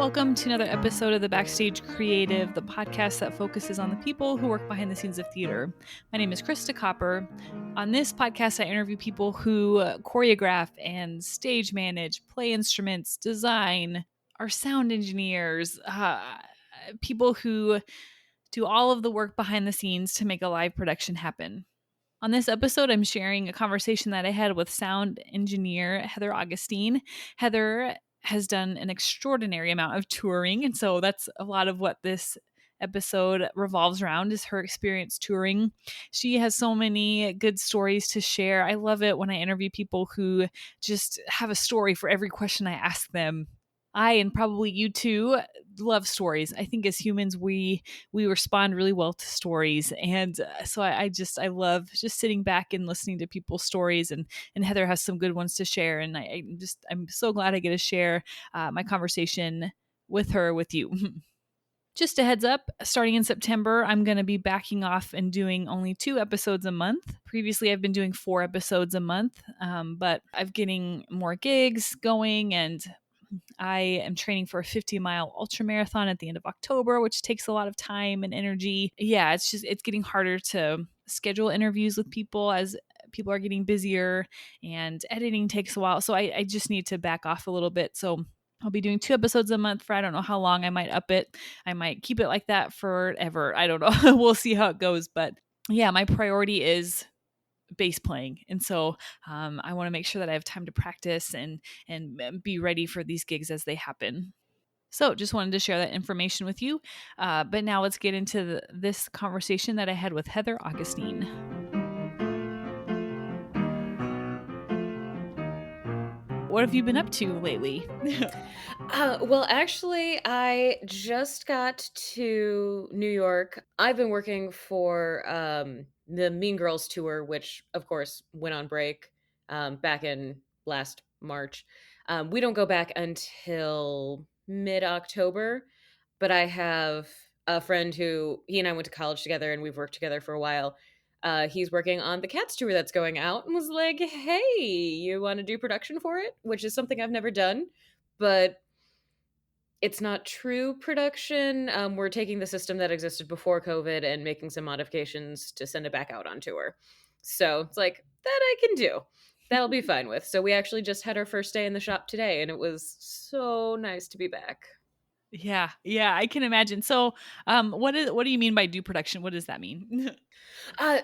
Welcome to another episode of the Backstage Creative, the podcast that focuses on the people who work behind the scenes of theater. My name is Krista Copper. On this podcast, I interview people who choreograph and stage manage, play instruments, design, are sound engineers, people who do all of the work behind the scenes to make a live production happen. On this episode, I'm sharing a conversation that I had with sound engineer Heather Augustine. Heather has done an extraordinary amount of touring, and so that's a lot of what this episode revolves around is her experience touring. She has so many good stories to share. I love it when I interview people who just have a story for every question I ask them. I, and probably you too, love stories. I think as humans we respond really well to stories, and so I love just sitting back and listening to people's stories, and Heather has some good ones to share, and I'm so glad I get to share my conversation with her with you. Just a heads up, starting in September, I'm going to be backing off and doing only 2 episodes a month. Previously, I've been doing 4 episodes a month, but I'm getting more gigs going, and I am training for a 50-mile ultra marathon at the end of October, which takes a lot of time and energy. Yeah, it's getting harder to schedule interviews with people as people are getting busier, and editing takes a while. So I just need to back off a little bit. So I'll be doing 2 episodes a month for I don't know how long. I might up it. I might keep it like that forever. I don't know. We'll see how it goes. But yeah, my priority is bass playing, and so I want to make sure that I have time to practice and be ready for these gigs as they happen. So just wanted to share that information with you, but now let's get into this conversation that I had with Heather Augustine. What have you been up to lately? Well, actually, I just got to New York. I've been working for the Mean Girls tour, which, of course, went on break back in last March. We don't go back until mid-October, but I have a friend who he and I went to college together, and we've worked together for a while. He's working on the Cats tour that's going out, and was like, "Hey, you want to do production for it?" Which is something I've never done, but it's not true production. We're taking the system that existed before COVID and making some modifications to send it back out on tour. So it's like, that I can do. That'll be fine with. So we actually just had our first day in the shop today, and it was so nice to be back. Yeah, I can imagine. So, what do you mean by do production? What does that mean?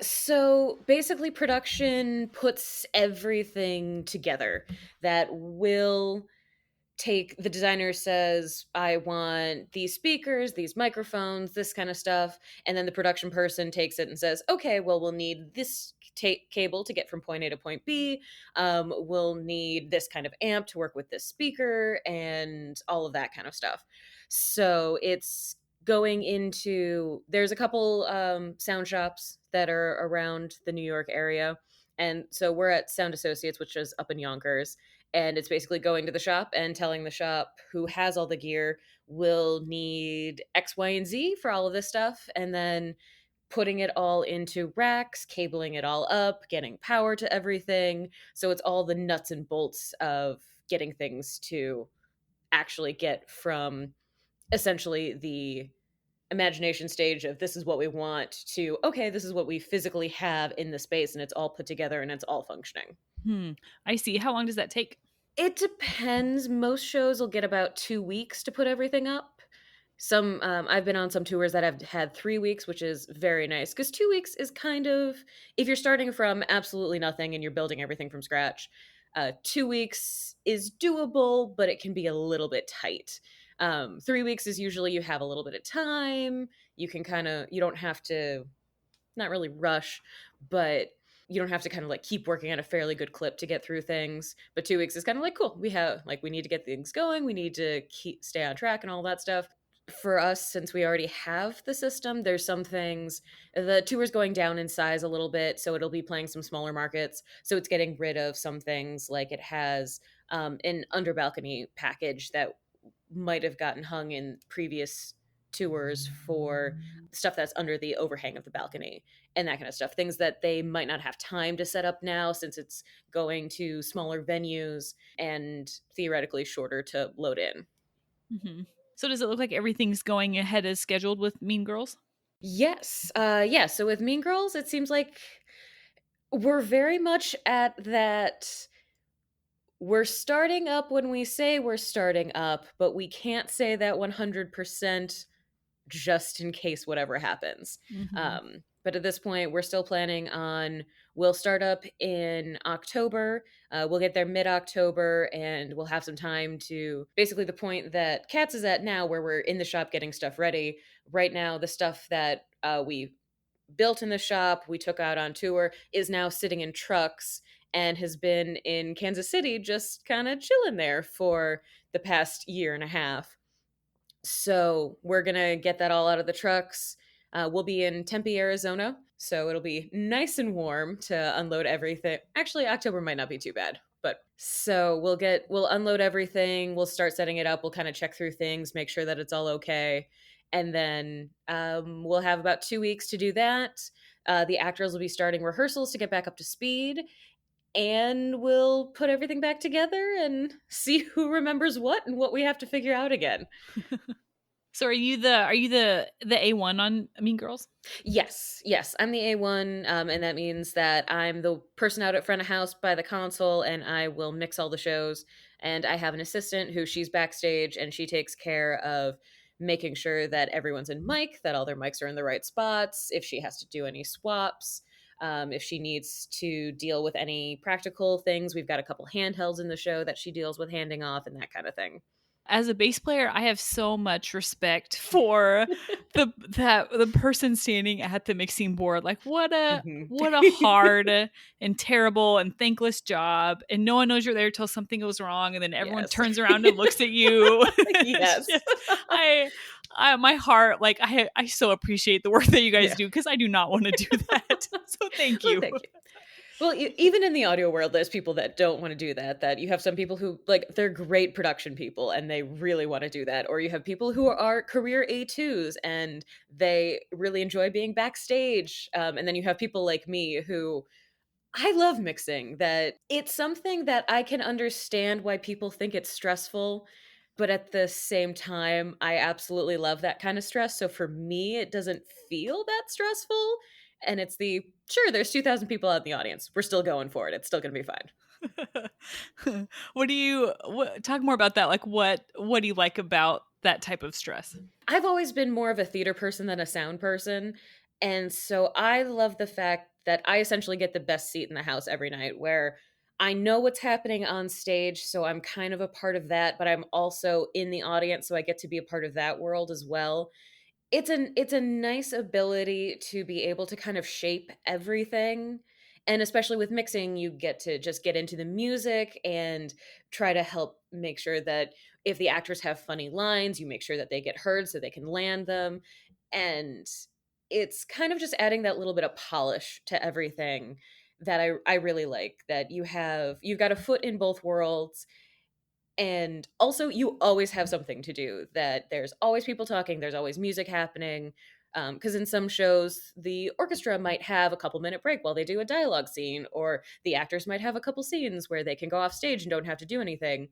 So basically, production puts everything together that will take the designer says, I want these speakers, these microphones, this kind of stuff, and then the production person takes it and says, okay, well, we'll need this cable to get from point A to point B. We'll need this kind of amp to work with this speaker, and all of that kind of stuff. So it's going into there's a couple sound shops that are around the New York area, and so we're at Sound Associates, which is up in Yonkers, and it's basically going to the shop and telling the shop who has all the gear will need X, Y, and Z for all of this stuff, and then putting it all into racks, cabling it all up, getting power to everything. So it's all the nuts and bolts of getting things to actually get from essentially the imagination stage of this is what we want to okay, this is what we physically have in the space, and it's all put together and it's all functioning. Hmm. I see. How long does that take? It depends. Most shows will get about 2 weeks to put everything up. Some I've been on some tours that have had 3 weeks, which is very nice because 2 weeks is kind of if you're starting from absolutely nothing and you're building everything from scratch. 2 weeks is doable, but it can be a little bit tight. 3 weeks is usually you have a little bit of time. You can kind of you don't have to not really rush, but you don't have to kind of like keep working at a fairly good clip to get through things. But 2 weeks is kind of like cool. We have like we need to get things going. We need to stay on track and all that stuff. For us, since we already have the system, there's some things the tour's going down in size a little bit, so it'll be playing some smaller markets. So it's getting rid of some things like it has an under balcony package that might have gotten hung in previous tours for stuff that's under the overhang of the balcony and that kind of stuff. Things that they might not have time to set up now since it's going to smaller venues and theoretically shorter to load in. Mm-hmm. So does it look like everything's going ahead as scheduled with Mean Girls? Yes. Yeah, so with Mean Girls, it seems like we're very much at that we're starting up when we say we're starting up, but we can't say that 100% just in case whatever happens. Mm-hmm. But at this point, we're still planning on we'll start up in October. We'll get there mid October and we'll have some time to basically the point that Cats is at now, where we're in the shop getting stuff ready. Right now, the stuff that we built in the shop, we took out on tour, is now sitting in trucks and has been in Kansas City just kind of chilling there for the past year and a half. So we're gonna get that all out of the trucks. We'll be in Tempe, Arizona, so it'll be nice and warm to unload everything. Actually, October might not be too bad, but so we'll unload everything. We'll start setting it up. We'll kind of check through things, make sure that it's all okay, and then we'll have about 2 weeks to do that. The actors will be starting rehearsals to get back up to speed, and we'll put everything back together and see who remembers what and what we have to figure out again. So are you the A1 on Mean Girls? Yes, yes, I'm the A1, and that means that I'm the person out at front of house by the console, and I will mix all the shows. And I have an assistant who she's backstage, and she takes care of making sure that everyone's in mic, that all their mics are in the right spots. If she has to do any swaps, if she needs to deal with any practical things, we've got a couple handhelds in the show that she deals with handing off, and that kind of thing. As a bass player, I have so much respect for the person standing at the mixing board. Like Mhm. what a hard and terrible and thankless job. And no one knows you're there till something goes wrong, and then everyone Yes. turns around and looks at you. It's Yes. just- I my heart, like I so appreciate the work that you guys Yeah. do because I do not want to do that. So thank Well, you. thank you. Well, even in the audio world, there's people that don't want to do that. That you have some people who like they're great production people and they really want to do that, or you have people who are career A2s and they really enjoy being backstage. And then you have people like me who I love mixing. That it's something that I can understand why people think it's stressful, but at the same time, I absolutely love that kind of stress. So for me, it doesn't feel that stressful. And it's the sure, there's 2,000 people out in the audience. We're still going for it. It's still going to be fine. Talk more about that? Like what do you like about that type of stress? I've always been more of a theater person than a sound person. And so I love the fact that I essentially get the best seat in the house every night where I know what's happening on stage. So I'm kind of a part of that, but I'm also in the audience. So I get to be a part of that world as well. It's a nice ability to be able to kind of shape everything, and especially with mixing, you get to just get into the music and try to help make sure that if the actors have funny lines, you make sure that they get heard so they can land them, and it's kind of just adding that little bit of polish to everything that I really like, that you've got a foot in both worlds, and also, you always have something to do. That there's always people talking, there's always music happening. Because in some shows, the orchestra might have a couple-minute break while they do a dialogue scene, or the actors might have a couple scenes where they can go off stage and don't have to do anything.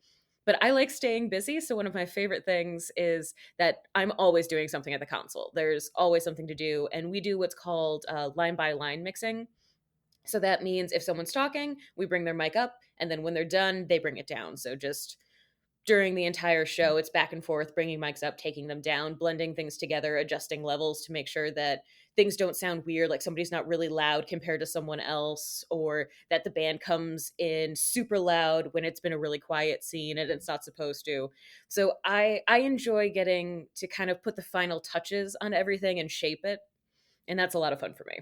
But I like staying busy, so one of my favorite things is that I'm always doing something at the console. There's always something to do, and we do what's called line by line mixing. So that means if someone's talking, we bring their mic up, and then when they're done, they bring it down. So just during the entire show, it's back and forth, bringing mics up, taking them down, blending things together, adjusting levels to make sure that things don't sound weird, like somebody's not really loud compared to someone else, or that the band comes in super loud when it's been a really quiet scene and it's not supposed to. So I enjoy getting to kind of put the final touches on everything and shape it, and that's a lot of fun for me.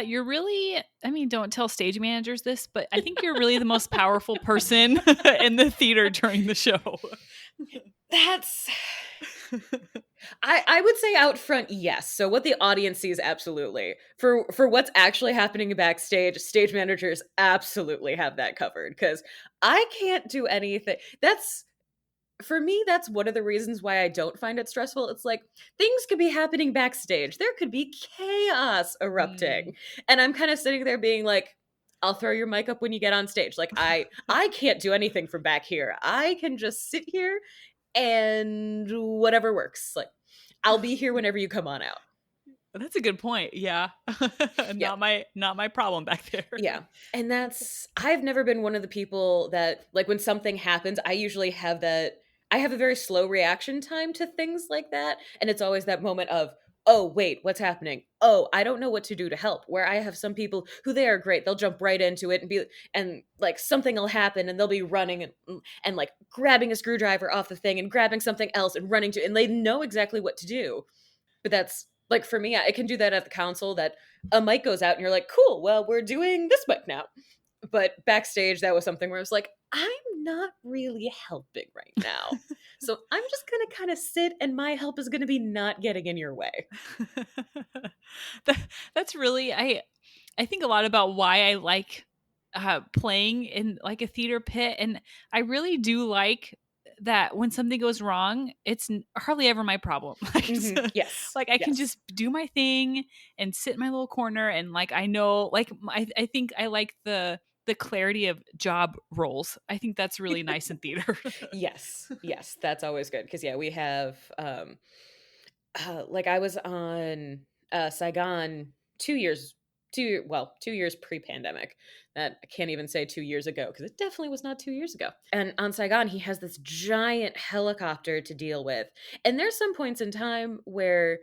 You're really, I mean, don't tell stage managers this, but I think you're really the most powerful person in the theater during the show. That's I would say out front, yes. So what the audience sees, absolutely. For what's actually happening backstage, stage managers absolutely have that covered because I can't do anything. That's for me, that's one of the reasons why I don't find it stressful. It's like things could be happening backstage. There could be chaos Mm. erupting. And I'm kind of sitting there being like, I'll throw your mic up when you get on stage. Like I can't do anything from back here. I can just sit here and whatever works. Like, I'll be here whenever you come on out. That's a good point. Yeah. Yeah. Not my problem back there. Yeah. And I've never been one of the people that, like, when something happens, I have a very slow reaction time to things like that. And it's always that moment of, oh, wait, what's happening? Oh, I don't know what to do to help. Where I have some people who they are great. They'll jump right into it and like something will happen and they'll be running and like grabbing a screwdriver off the thing and grabbing something else and running to, and they know exactly what to do. But that's like for me, I can do that at the console that a mic goes out and you're like, cool, well, we're doing this mic now. But backstage, that was something where I was like, I'm not really helping right now. So I'm just going to kind of sit and my help is going to be not getting in your way. That's really I think a lot about why I like playing in like a theater pit, and I really do like that when something goes wrong, it's hardly ever my problem. Like, Yes. like I can Yes. just do my thing and sit in my little corner, and like I know, like I think I like the clarity of job roles. I think that's really nice in theater. Yes. Yes. That's always good. Cause yeah, we have, like I was on Saigon 2 years, 2 years pre-pandemic. That I can't even say 2 years ago because it definitely was not 2 years ago. And on Saigon, he has this giant helicopter to deal with, and there's some points in time where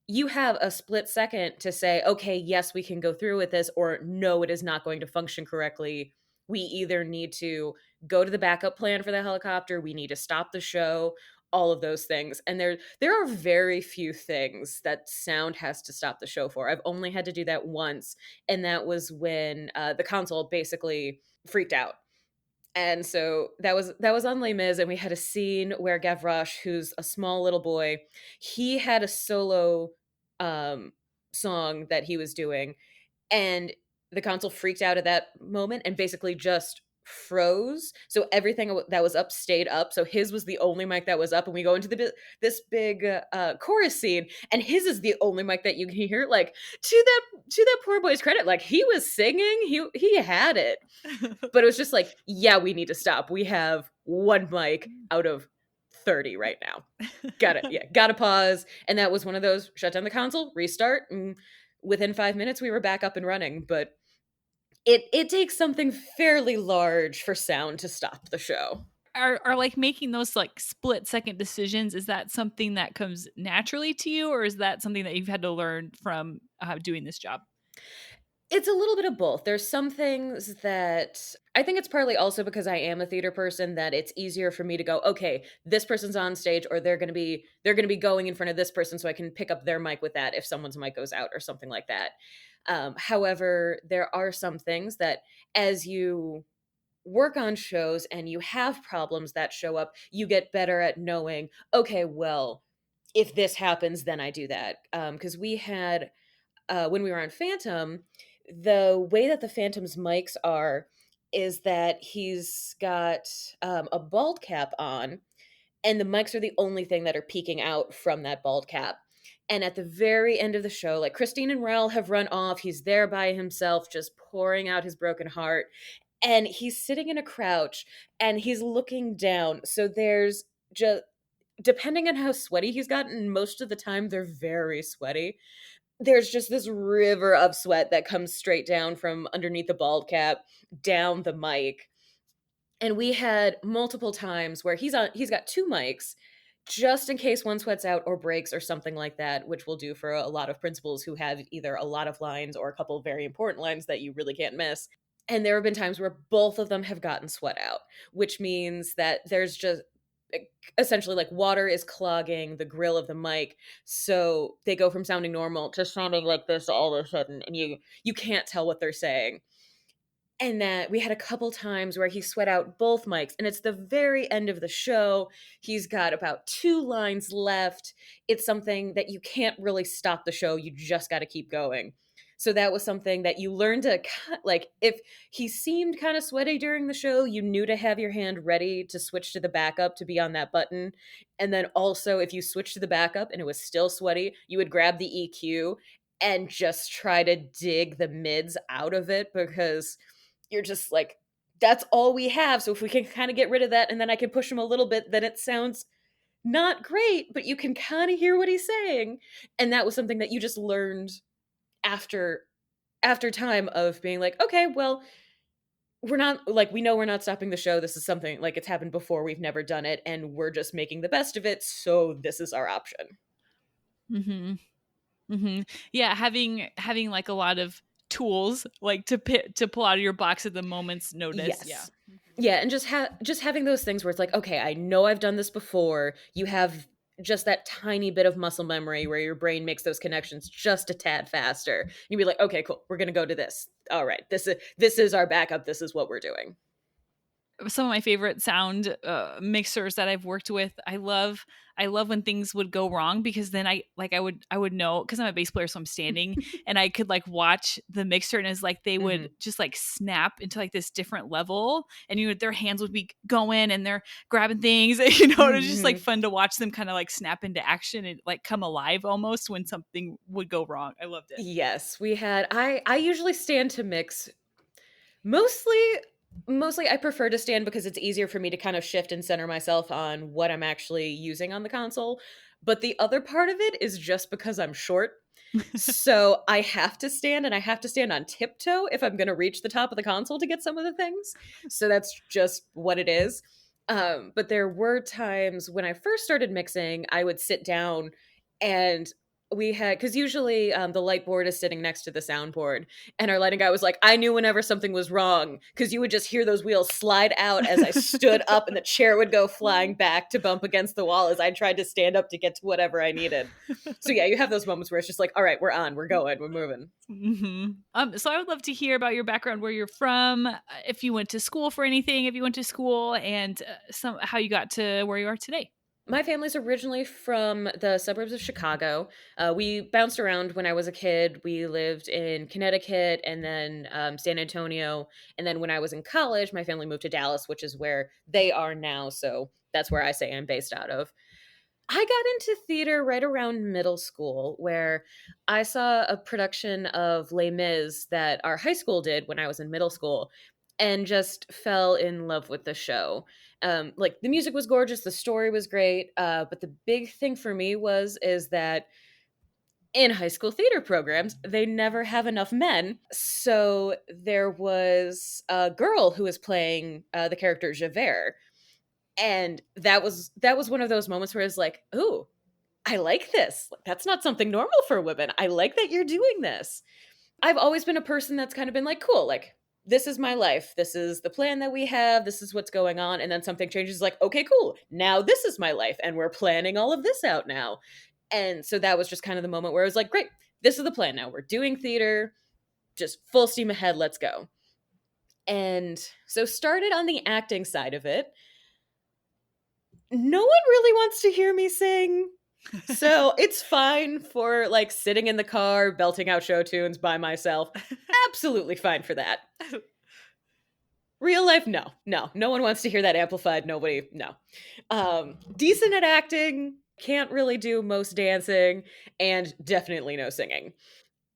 you have a split second to say, okay, yes, we can go through with this, or no, it is not going to function correctly. We either need to go to the backup plan for the helicopter, we need to stop the show, all of those things. And there are very few things that sound has to stop the show for. I've only had to do that once, and that was when the console basically freaked out. And so that was on Les Mis, and we had a scene where Gavroche, who's a small little boy, he had a solo um, song that he was doing, and the console freaked out at that moment and basically just froze. So everything that was up stayed up. So his was the only mic that was up, and we go into this big chorus scene, and his is the only mic that you can hear. Like to that poor boy's credit, like he was singing, he had it, but it was just like, yeah, we need to stop. We have one mic out of 30 right now. Got it. Yeah, gotta pause. And that was one of those shut down the console, restart, and within 5 minutes we were back up and running. But it takes something fairly large for sound to stop the show. Are like making those like split second decisions, is that something that comes naturally to you, or is that something that you've had to learn from doing this job? It's a little bit of both. There's some things that I think it's partly also because I am a theater person that it's easier for me to go, okay, this person's on stage, or they're gonna be going in front of this person, so I can pick up their mic with that if someone's mic goes out or something like that. However, there are some things that as you work on shows and you have problems that show up, you get better at knowing, okay, well, if this happens, then I do that. Because we had when we were on Phantom, the way that the Phantom's mics are is that he's got a bald cap on, and the mics are the only thing that are peeking out from that bald cap. And at the very end of the show, like Christine and Raul have run off, he's there by himself, just pouring out his broken heart. And he's sitting in a crouch and he's looking down. So there's just, depending on how sweaty he's gotten, most of the time they're very sweaty, there's just this river of sweat that comes straight down from underneath the bald cap down the mic. And we had multiple times where he's got two mics just in case one sweats out or breaks or something like that, which we'll do for a lot of principals who have either a lot of lines or a couple of very important lines that you really can't miss. And there have been times where both of them have gotten sweat out, which means that there's just essentially like water is clogging the grill of the mic, so they go from sounding normal to sounding like this all of a sudden, and you can't tell what they're saying. And that we had a couple times where he sweat out both mics, and it's the very end of the show. He's got about two lines left. It's something that you can't really stop the show. You just got to keep going. So that was something that you learned to like. If he seemed kind of sweaty during the show, you knew to have your hand ready to switch to the backup to be on that button. And then also, if you switched to the backup and it was still sweaty, you would grab the EQ and just try to dig the mids out of it, because you're just like, that's all we have. So if we can kind of get rid of that and then I can push him a little bit, then it sounds not great, but you can kind of hear what he's saying. And that was something that you just learned after time of being like, okay, well, we're not like, we know we're not stopping the show. This is something like, it's happened before. We've never done it, and we're just making the best of it. So this is our option. Mhm. Mhm. Yeah, having like a lot of tools like to pull out of your box at the moment's notice. Yeah. Yes. Yeah, and just having those things where it's like, okay, I know I've done this before. You have just that tiny bit of muscle memory where your brain makes those connections just a tad faster. You'd be like, okay, cool, we're gonna go to this. All right, this is our backup. This is what we're doing. Some of my favorite sound mixers that I've worked with. I love when things would go wrong because then I would know because I'm a bass player, so I'm standing and I could like watch the mixer and it's like they would Mhm. just like snap into like this different level and their hands would be going and they're grabbing things. It was just like Mhm. fun to watch them kind of like snap into action and like come alive almost when something would go wrong. I loved it. Yes, we had I usually stand to mix. Mostly mostly I prefer to stand because it's easier for me to kind of shift and center myself on what I'm actually using on the console, but the other part of it is just because I'm short. So I have to stand, and I have to stand on tiptoe if I'm gonna reach the top of the console to get some of the things. So that's just what it is. But there were times when I first started mixing, I would sit down and we had because usually the light board is sitting next to the soundboard, and our lighting guy was like, I knew whenever something was wrong because you would just hear those wheels slide out as I stood up, and the chair would go flying back to bump against the wall as I tried to stand up to get to whatever I needed. So yeah, you have those moments where it's just like, all right, we're on, we're going, we're moving. So I would love to hear about your background, where you're from, if you went to school for anything, if you went to school, and some how you got to where you are today. My family's originally from the suburbs of Chicago. We bounced around when I was a kid. We lived in Connecticut and then San Antonio. And then when I was in college, my family moved to Dallas, which is where they are now. So that's where I say I'm based out of. I got into theater right around middle school, where I saw a production of Les Mis that our high school did when I was in middle school, and just fell in love with the show. Like the music was gorgeous, the story was great, but the big thing for me is that in high school theater programs, they never have enough men. So there was a girl who was playing the character Javert, and that was one of those moments where it's like, ooh, I like this. Like, that's not something normal for women. I like that you're doing this. I've always been a person that's kind of been like, cool, like, this is my life. This is the plan that we have. This is what's going on. And then something changes, like, okay, cool. Now this is my life. And we're planning all of this out now. And so that was just kind of the moment where I was like, great, this is the plan now. We're doing theater, just full steam ahead. Let's go. And so started on the acting side of it. No one really wants to hear me sing. So it's fine for like sitting in the car, belting out show tunes by myself. Absolutely fine for that. Real life, no, no, no one wants to hear that amplified. Nobody, no. Decent at acting, can't really do most dancing, and definitely no singing.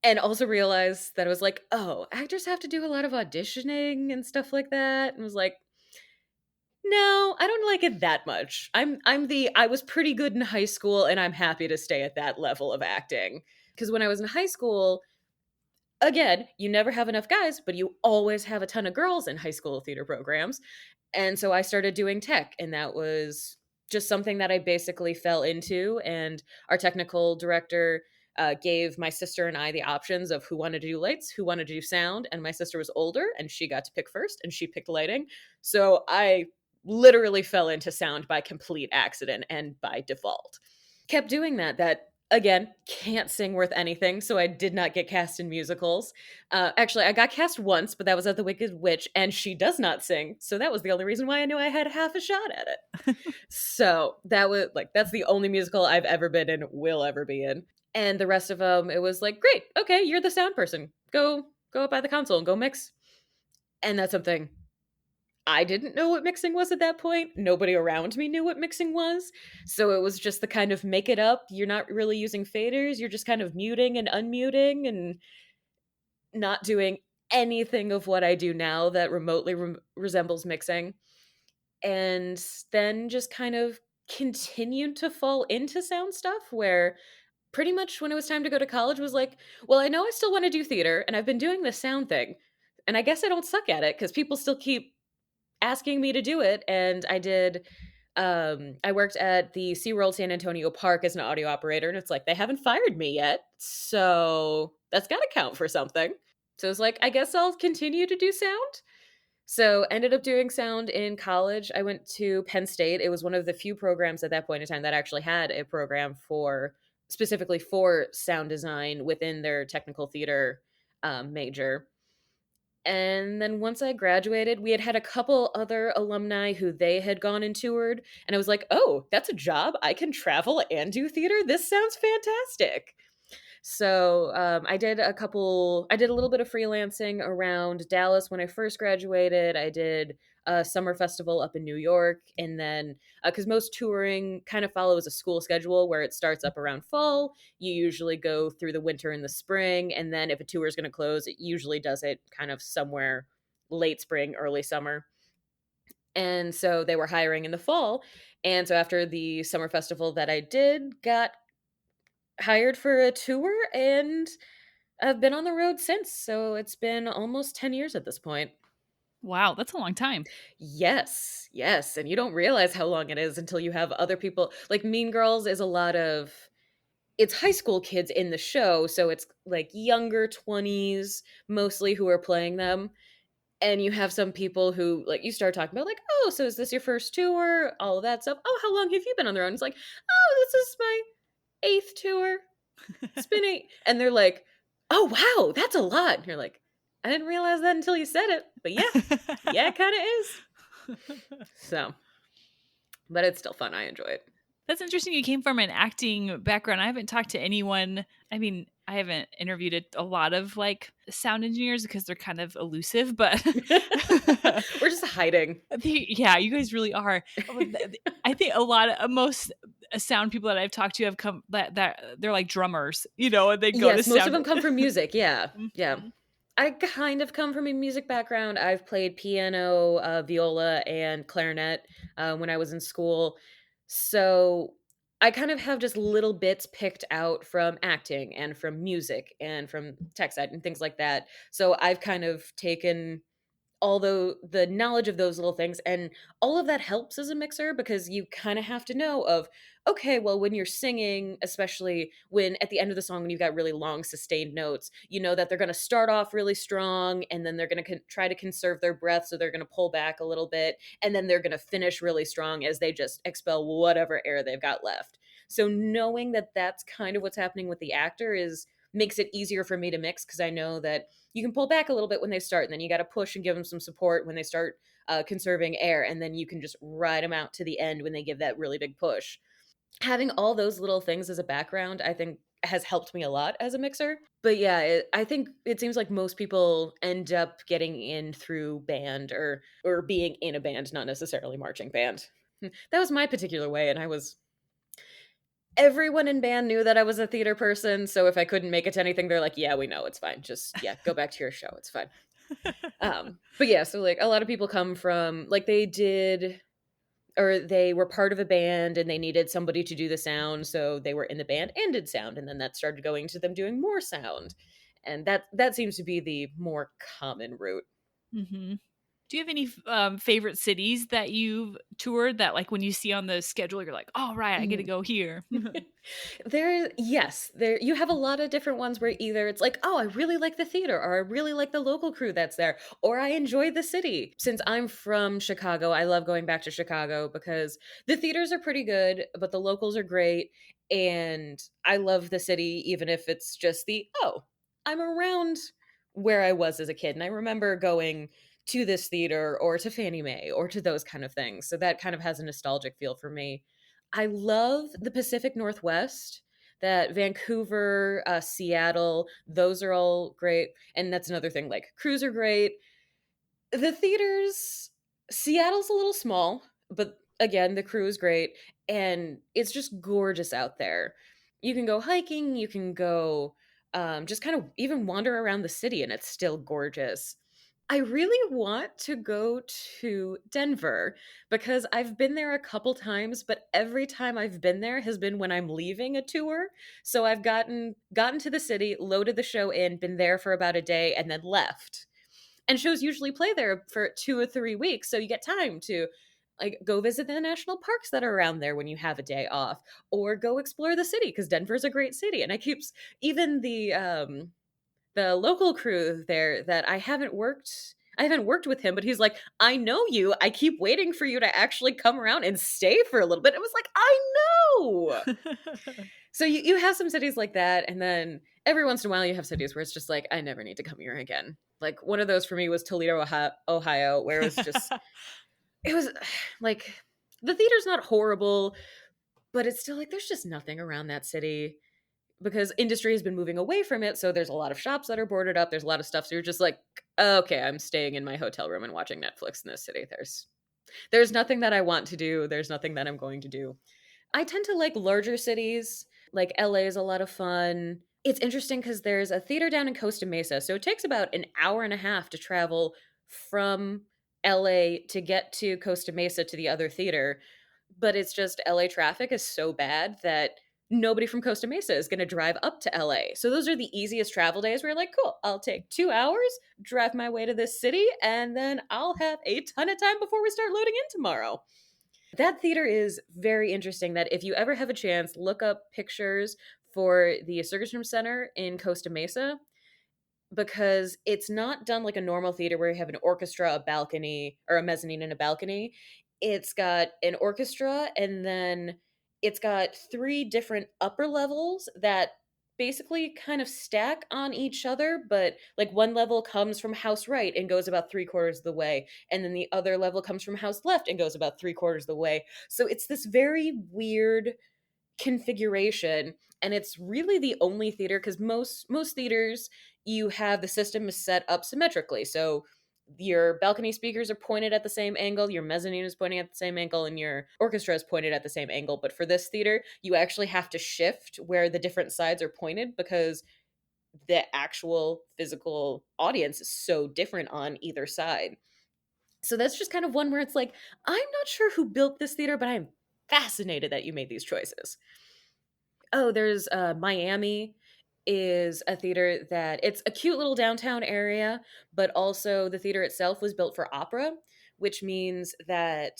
And also realized that I was like, oh, actors have to do a lot of auditioning and stuff like that. And was like, no, I don't like it that much. I was pretty good in high school and I'm happy to stay at that level of acting. Cuz when I was in high school, again, you never have enough guys, but you always have a ton of girls in high school theater programs. And so I started doing tech, and that was just something that I basically fell into. And our technical director gave my sister and I the options of who wanted to do lights, who wanted to do sound. And my sister was older and she got to pick first, and she picked lighting. So I literally fell into sound by complete accident and by default. Kept doing that. That again, can't sing worth anything, so I did not get cast in musicals. Actually, I got cast once, but that was at The Wicked Witch, and she does not sing, so that was the only reason why I knew I had half a shot at it. So that was like, that's the only musical I've ever been in, will ever be in. And the rest of them, it was like, great, okay, you're the sound person. Go up by the console and go mix. And that's something I didn't know what mixing was at that point. Nobody around me knew what mixing was. So it was just the kind of make it up. You're not really using faders. You're just kind of muting and unmuting and not doing anything of what I do now that remotely resembles mixing. And then just kind of continued to fall into sound stuff where pretty much when it was time to go to college was like, well, I know I still want to do theater and I've been doing this sound thing. And I guess I don't suck at it because people still keep asking me to do it. And I worked at the SeaWorld San Antonio Park as an audio operator, and it's like they haven't fired me yet. So that's gotta count for something. So it's like, I guess I'll continue to do sound. So ended up doing sound in college. I went to Penn State. It was one of the few programs at that point in time that actually had a program for specifically for sound design within their technical theater major. And then once I graduated, we had had a couple other alumni who they had gone and toured, and I was like, "Oh, that's a job. I can travel and do theater. This sounds fantastic." So I did a little bit of freelancing around Dallas when I first graduated. I did a summer festival up in New York. And then, because most touring kind of follows a school schedule where it starts up around fall, you usually go through the winter and the spring. And then if a tour is going to close, it usually does it kind of somewhere late spring, early summer. And so they were hiring in the fall. And so after the summer festival that I did, got hired for a tour, and I've been on the road since, so it's been almost 10 years at this point. Wow, that's a long time. Yes, yes, and you don't realize how long it is until you have other people like, Mean Girls is a lot of it's high school kids in the show, so it's, like, younger 20s mostly who are playing them, and you have some people who, like, you start talking about, like, "Oh, so is this your first tour?" All of that stuff. "Oh, how long have you been on the road?" And it's like, "Oh, this is my 8th tour." Spinning, and they're like, "Oh, wow, that's a lot." And you're like, "I didn't realize that until you said it, but yeah, yeah, it kinda is." So, but it's still fun, I enjoy it. That's interesting. You came from an acting background. I haven't talked to anyone. I mean, I haven't interviewed a lot of like sound engineers because they're kind of elusive, but We're just hiding. yeah, you guys really are. I think a lot of most sound people that I've talked to have come that they're like drummers, and they go to Yes, most of sound. them come from music, yeah, yeah. Mhm. I kind of come from a music background. I've played piano, viola, and clarinet when I was in school. So I kind of have just little bits picked out from acting and from music and from tech side and things like that. So I've kind of taken although the knowledge of those little things and all of that helps as a mixer because you kind of have to know of okay, well, when you're singing, especially when at the end of the song when you've got really long sustained notes, you know that they're going to start off really strong and then they're going to try to conserve their breath, so they're going to pull back a little bit, and then they're going to finish really strong as they just expel whatever air they've got left. So knowing that that's kind of what's happening with the actor is makes it easier for me to mix because I know that you can pull back a little bit when they start, and then you got to push and give them some support when they start conserving air, and then you can just ride them out to the end when they give that really big push. Having all those little things as a background, I think, has helped me a lot as a mixer. But yeah, I think it seems like most people end up getting in through band or being in a band, not necessarily marching band. That was my particular way, and I was everyone in band knew that I was a theater person, so if I couldn't make it to anything, they're like, "Yeah, we know, it's fine. Just yeah, go back to your show. It's fine." But yeah, so like a lot of people come from like they did or they were part of a band and they needed somebody to do the sound, so they were in the band and did sound, and then that started going to them doing more sound. And that seems to be the more common route. Mhm. Do you have any favorite cities that you've toured that, like, when you see on the schedule, you're like, "All right, I get to Mm. go here." There you have a lot of different ones where either it's like, "Oh, I really like the theater," or "I really like the local crew that's there," or "I enjoy the city." Since I'm from Chicago, I love going back to Chicago because the theaters are pretty good, but the locals are great, and I love the city even if it's just "Oh, I'm around where I was as a kid," and I remember going to this theater or to Fannie Mae or to those kind of things, so that kind of has a nostalgic feel for me. I love the Pacific Northwest, that Vancouver, Seattle, those are all great, and that's another thing, like, crews are great. The theaters Seattle's a little small, but again, the crew is great, and it's just gorgeous out there. You can go hiking, you can go, just kind of even wander around the city, and it's still gorgeous. I really want to go to Denver because I've been there a couple times, but every time I've been there has been when I'm leaving a tour. So I've gotten to the city, loaded the show in, been there for about a day, and then left. And shows usually play there for 2 or 3 weeks, so you get time to like go visit the national parks that are around there when you have a day off, or go explore the city because Denver's a great city. And I keeps even the local crew there that I haven't worked with him, but he's like, "I know you. I keep waiting for you to actually come around and stay for a little bit." It was like, "I know." So you have some cities like that, and then every once in a while you have cities where it's just like, "I never need to come here again." Like one of those for me was Toledo, Ohio, where it was like the theater's not horrible, but it's still like there's just nothing around that city because industry has been moving away from it. So there's a lot of shops that are boarded up. There's a lot of stuff. So you're just like, okay, I'm staying in my hotel room and watching Netflix in this city. There's nothing that I want to do. There's nothing that I'm going to do. I tend to like larger cities. Like LA is a lot of fun. It's interesting because there's a theater down in Costa Mesa. So it takes about an hour and a half to travel from LA to get to Costa Mesa to the other theater. But it's just LA traffic is so bad that nobody from Costa Mesa is going to drive up to LA. So those are the easiest travel days where you're like, cool, I'll take 2 hours, drive my way to this city, and then I'll have a ton of time before we start loading in tomorrow. That theater is very interesting. That if you ever have a chance, look up pictures for the Circus Room Center in Costa Mesa because it's not done like a normal theater where you have an orchestra, a balcony, or a mezzanine and a balcony. It's got an orchestra and then it's got three different upper levels that basically kind of stack on each other, but like one level comes from house right and goes about 3/4 of the way, and then the other level comes from house left and goes about 3/4 of the way. So it's this very weird configuration, and it's really the only theater because most theaters you have the system is set up symmetrically, so your balcony speakers are pointed at the same angle, your mezzanine is pointing at the same angle, and your orchestra is pointed at the same angle. But for this theater you actually have to shift where the different sides are pointed because the actual physical audience is so different on either side. So that's just kind of one where it's like, I'm not sure who built this theater, but I'm fascinated that you made these choices. Oh, there's Miami is a theater that it's a cute little downtown area, but also the theater itself was built for opera, which means that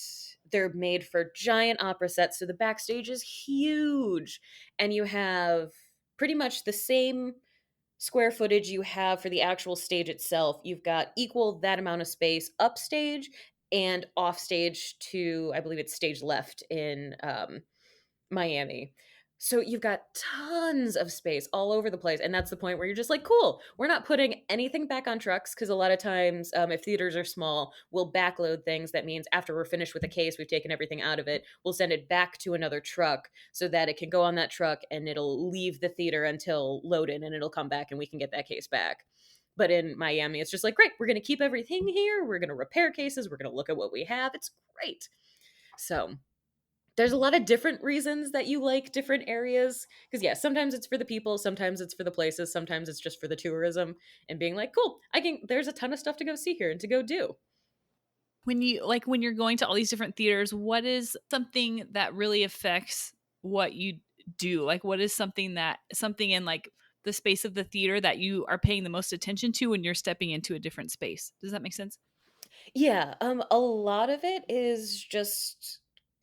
they're made for giant opera sets. So the backstage is huge, and you have pretty much the same square footage you have for the actual stage itself. You've got equal that amount of space upstage and offstage to, I believe it's stage left in Miami. So you've got tons of space all over the place. And that's the point where you're just like, cool, we're not putting anything back on trucks because a lot of times, if theaters are small, we'll backload things. That means after we're finished with a case, we've taken everything out of it, we'll send it back to another truck so that it can go on that truck and it'll leave the theater until loaded and it'll come back and we can get that case back. But in Miami, it's just like, great, we're going to keep everything here. We're going to repair cases. We're going to look at what we have. It's great. So there's a lot of different reasons that you like different areas because yeah, sometimes it's for the people, sometimes it's for the places, sometimes it's just for the tourism and being like, cool, I can there's a ton of stuff to go see here and to go do. When you're going to all these different theaters, what is something that really affects what you do? Like what is something in like the space of the theater that you are paying the most attention to when you're stepping into a different space? Does that make sense? Yeah, a lot of it is just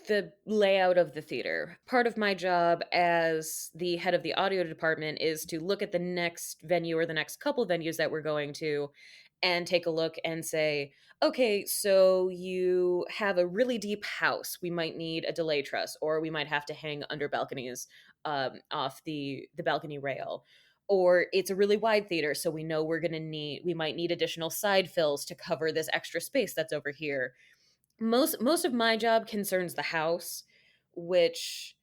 the layout of the theater. Part of my job as the head of the audio department is to look at the next venue or the next couple venues that we're going to and take a look and say, okay, so you have a really deep house. We might need a delay truss, or we might have to hang under balconies off the balcony rail. Or it's a really wide theater, so we know we might need additional side fills to cover this extra space that's over here. Most of my job concerns the house, which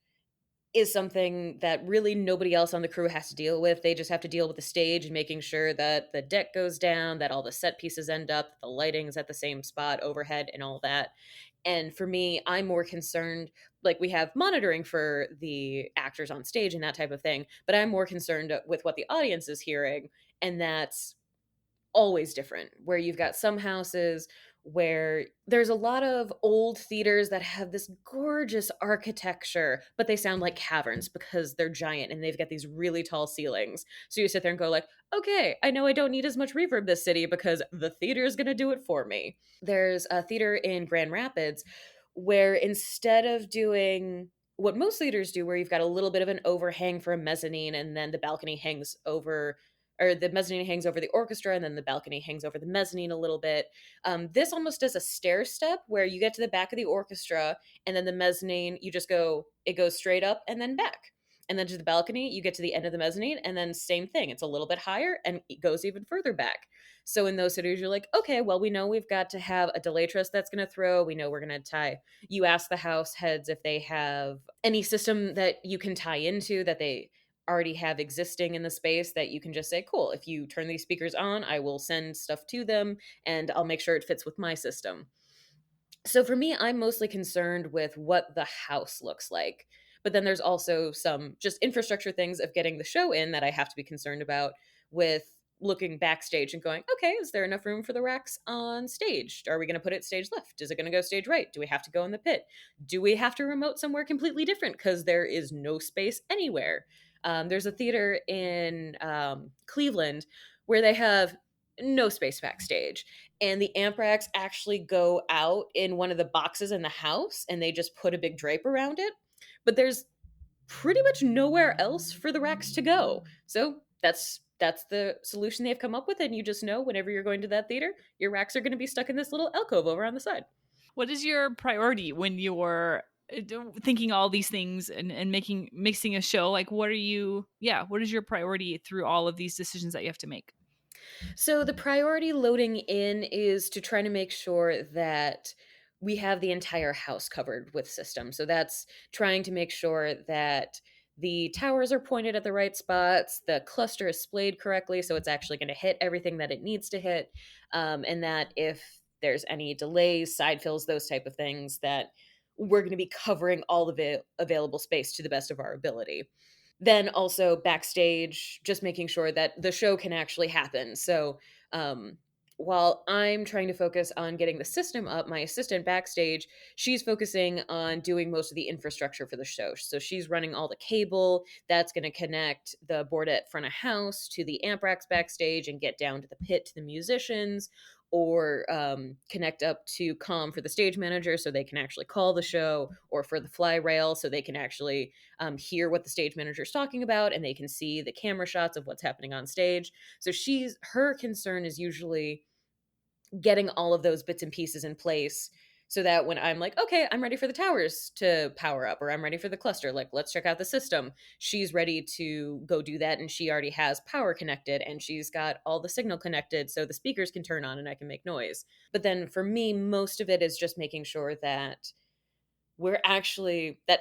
is something that really nobody else on the crew has to deal with. They just have to deal with the stage and making sure that the deck goes down, that all the set pieces end up, the lighting's at the same spot overhead and all that. And for me, I'm more concerned, like we have monitoring for the actors on stage and that type of thing, but I'm more concerned with what the audience is hearing. And that's always different, where you've got some houses where there's a lot of old theaters that have this gorgeous architecture, but they sound like caverns because they're giant and they've got these really tall ceilings. So you sit there and go like, okay, I know I don't need as much reverb this city because the theater is going to do it for me. There's a theater in Grand Rapids where instead of doing what most theaters do, where you've got a little bit of an overhang for a mezzanine and then the balcony hangs over, or the mezzanine hangs over the orchestra and then the balcony hangs over the mezzanine a little bit. This almost does a stair step where you get to the back of the orchestra and then the mezzanine, you just go, it goes straight up and then back. And then to the balcony, you get to the end of the mezzanine, and then same thing. It's a little bit higher and it goes even further back. So in those cities, you're like, okay, well, we know we've got to have a delay truss that's going to throw. We know we're going to tie. You ask the house heads if they have any system that you can tie into that they already have existing in the space that you can just say, cool, if you turn these speakers on, I will send stuff to them and I'll make sure it fits with my system. So for me, I'm mostly concerned with what the house looks like. But then there's also some just infrastructure things of getting the show in that I have to be concerned about, with looking backstage and going, okay, is there enough room for the racks on stage? Are we going to put it stage left? Is it going to go stage right? Do we have to go in the pit? Do we have to remote somewhere completely different because there is no space anywhere? There's a theater in Cleveland where they have no space backstage, and the amp racks actually go out in one of the boxes in the house and they just put a big drape around it, but there's pretty much nowhere else for the racks to go. So that's the solution they've come up with, and you just know whenever you're going to that theater, your racks are going to be stuck in this little alcove over on the side. What is your priority when you're thinking all these things and mixing a show? Like, what are you, yeah, what is your priority through all of these decisions that you have to make? So the priority loading in is to try to make sure that we have the entire house covered with systems. So that's trying to make sure that the towers are pointed at the right spots, the cluster is splayed correctly, so it's actually going to hit everything that it needs to hit, and that if there's any delays, side fills, those type of things, that we're going to be covering all of it available space to the best of our ability. Then also backstage, just making sure that the show can actually happen. So, while I'm trying to focus on getting the system up, my assistant backstage, she's focusing on doing most of the infrastructure for the show. So she's running all the cable that's going to connect the board at front of house to the amp racks backstage and get down to the pit to the musicians, or connect up to comm for the stage manager so they can actually call the show, or for the fly rail so they can actually hear what the stage manager is talking about and they can see the camera shots of what's happening on stage. So her concern is usually getting all of those bits and pieces in place, so that when I'm like, okay, I'm ready for the towers to power up, or I'm ready for the cluster, like, let's check out the system, she's ready to go do that. And she already has power connected and she's got all the signal connected so the speakers can turn on and I can make noise. But then for me, most of it is just making sure that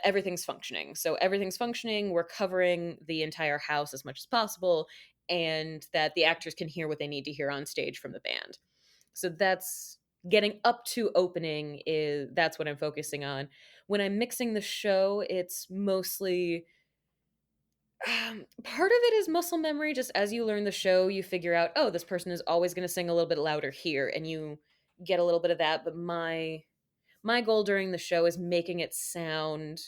everything's functioning. So everything's functioning, we're covering the entire house as much as possible, and that the actors can hear what they need to hear on stage from the band. So that's getting up to opening, is that's what I'm focusing on. When I'm mixing the show, it's mostly part of it is muscle memory. Just as you learn the show, you figure out, oh, this person is always going to sing a little bit louder here, and you get a little bit of that. But my goal during the show is making it sound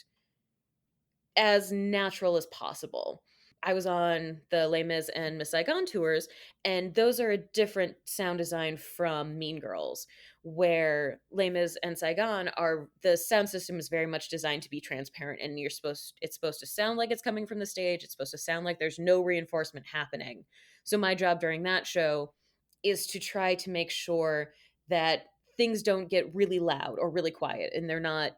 as natural as possible. I was on the Les Mis and Miss Saigon tours, and those are a different sound design from Mean Girls, where Les Mis and Saigon are, the sound system is very much designed to be transparent, and it's supposed to sound like it's coming from the stage. It's supposed to sound like there's no reinforcement happening. So my job during that show is to try to make sure that things don't get really loud or really quiet, and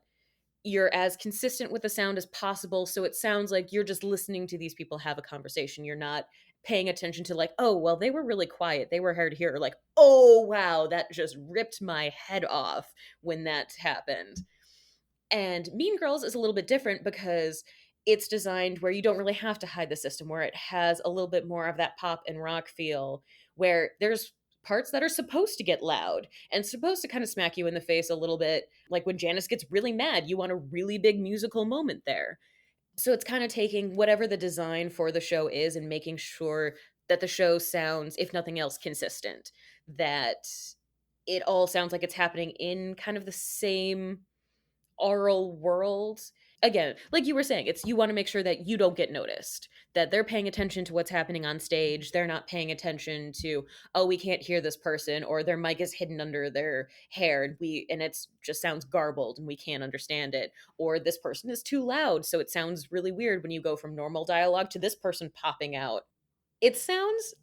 you're as consistent with the sound as possible, so it sounds like you're just listening to these people have a conversation. You're not paying attention to like, oh, well, they were really quiet, they were hard to hear, or like, oh wow, that just ripped my head off when that happened. And Mean Girls is a little bit different because it's designed where you don't really have to hide the system, where it has a little bit more of that pop and rock feel, where there's parts that are supposed to get loud and supposed to kind of smack you in the face a little bit. Like when Janice gets really mad, you want a really big musical moment there. So it's kind of taking whatever the design for the show is and making sure that the show sounds, if nothing else, consistent, that it all sounds like it's happening in kind of the same aural world. Again, like you were saying, it's you want to make sure that you don't get noticed, that they're paying attention to what's happening on stage. They're not paying attention to, oh, we can't hear this person, or their mic is hidden under their hair and it's just sounds garbled and we can't understand it, or this person is too loud, so it sounds really weird when you go from normal dialogue to this person popping out. It sounds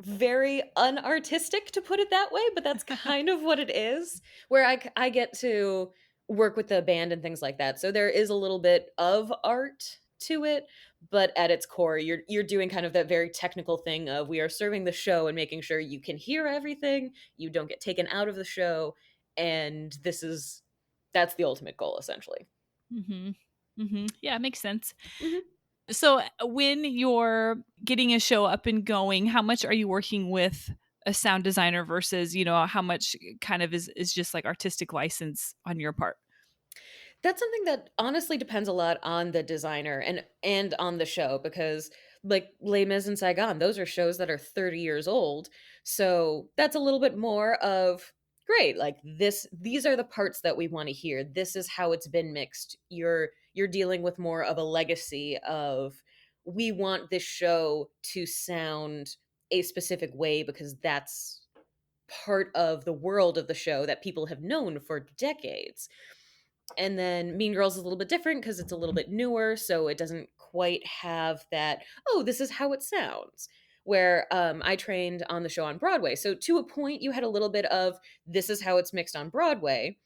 very unartistic to put it that way, but that's kind of what it is, where I get to work with the band and things like that. So there is a little bit of art to it, but at its core, you're doing kind of that very technical thing of we are serving the show and making sure you can hear everything, you don't get taken out of the show, and that's the ultimate goal essentially. Mm-hmm. Mm-hmm. Yeah, it makes sense. Mhm. So, when you're getting a show up and going, how much are you working with a sound designer versus, how much kind of is just like artistic license on your part? That's something that honestly depends a lot on the designer and on the show, because like Les Mis and Saigon, those are shows that are 30 years old. So that's a little bit more of great, like these are the parts that we want to hear. This is how it's been mixed. You're dealing with more of a legacy of we want this show to sound a specific way because that's part of the world of the show that people have known for decades. And then Mean Girls is a little bit different because it's a little bit newer, so it doesn't quite have that, oh, this is how it sounds. Where I trained on the show on Broadway. So to a point, you had a little bit of this is how it's mixed on Broadway.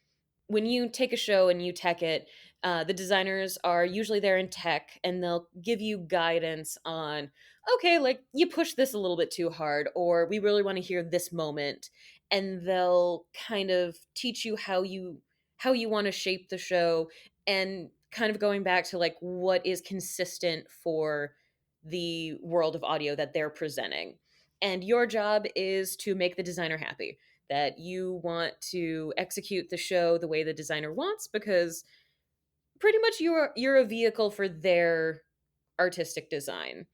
When you take a show and you tech it, the designers are usually there in tech and they'll give you guidance on, okay, like you push this a little bit too hard, or we really want to hear this moment. And they'll kind of teach you how you want to shape the show, and kind of going back to like what is consistent for the world of audio that they're presenting. And your job is to make the designer happy, that you want to execute the show the way the designer wants, because pretty much you're a vehicle for their artistic design.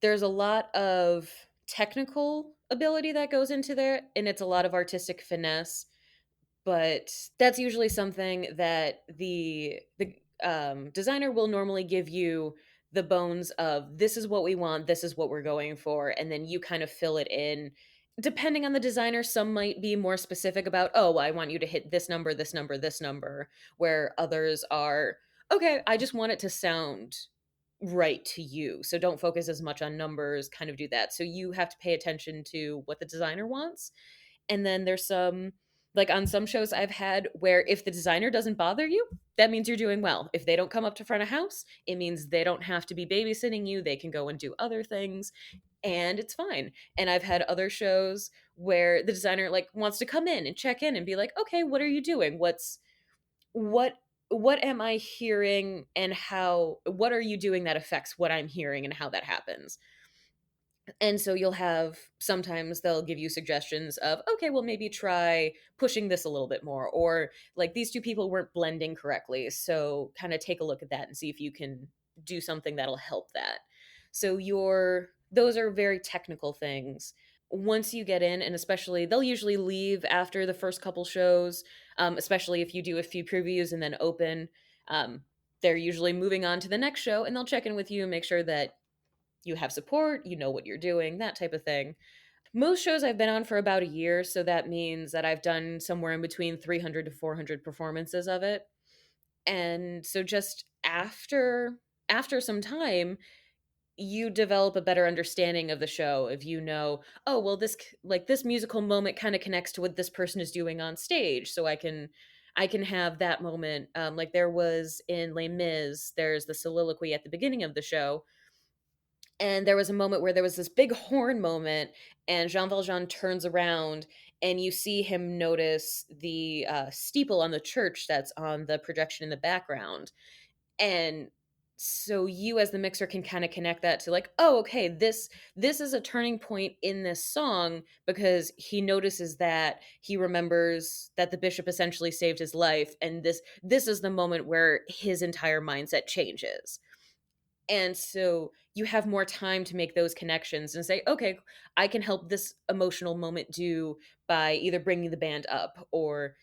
There's a lot of technical ability that goes into there, and it's a lot of artistic finesse, but that's usually something that the designer will normally give you the bones of this is what we want, this is what we're going for, and then you kind of fill it in. Depending on the designer, some might be more specific about, oh, I want you to hit this number, this number, this number, where others are, okay, I just want it to sound right to you. So don't focus as much on numbers, kind of do that. So you have to pay attention to what the designer wants. And then there's some, like on some shows I've had where if the designer doesn't bother you, that means you're doing well. If they don't come up to front of house, it means they don't have to be babysitting you. They can go and do other things and it's fine. And I've had other shows where the designer like wants to come in and check in and be like, "Okay, what are you doing? What what am I hearing and how what are you doing that affects what I'm hearing and how that happens?" And so you'll have sometimes they'll give you suggestions of, okay, well, maybe try pushing this a little bit more, or like these two people weren't blending correctly. So kind of take a look at that and see if you can do something that'll help that. So those are very technical things. Once you get in, and especially they'll usually leave after the first couple shows, especially if you do a few previews and then open. They're usually moving on to the next show and they'll check in with you and make sure that you have support, you know what you're doing, that type of thing. Most shows I've been on for about a year, so that means that I've done somewhere in between 300 to 400 performances of it. And so just after some time, you develop a better understanding of the show. If you know, oh, well this musical moment kind of connects to what this person is doing on stage, so I can have that moment. Like there was in Les Mis, there's the soliloquy at the beginning of the show, and there was a moment where there was this big horn moment and Jean Valjean turns around and you see him notice the steeple on the church that's on the projection in the background. And so you as the mixer can kind of connect that to like, oh, okay, this is a turning point in this song, because he notices that he remembers that the bishop essentially saved his life, and this is the moment where his entire mindset changes. And so you have more time to make those connections and say, okay, I can help this emotional moment do by either bringing the band up, or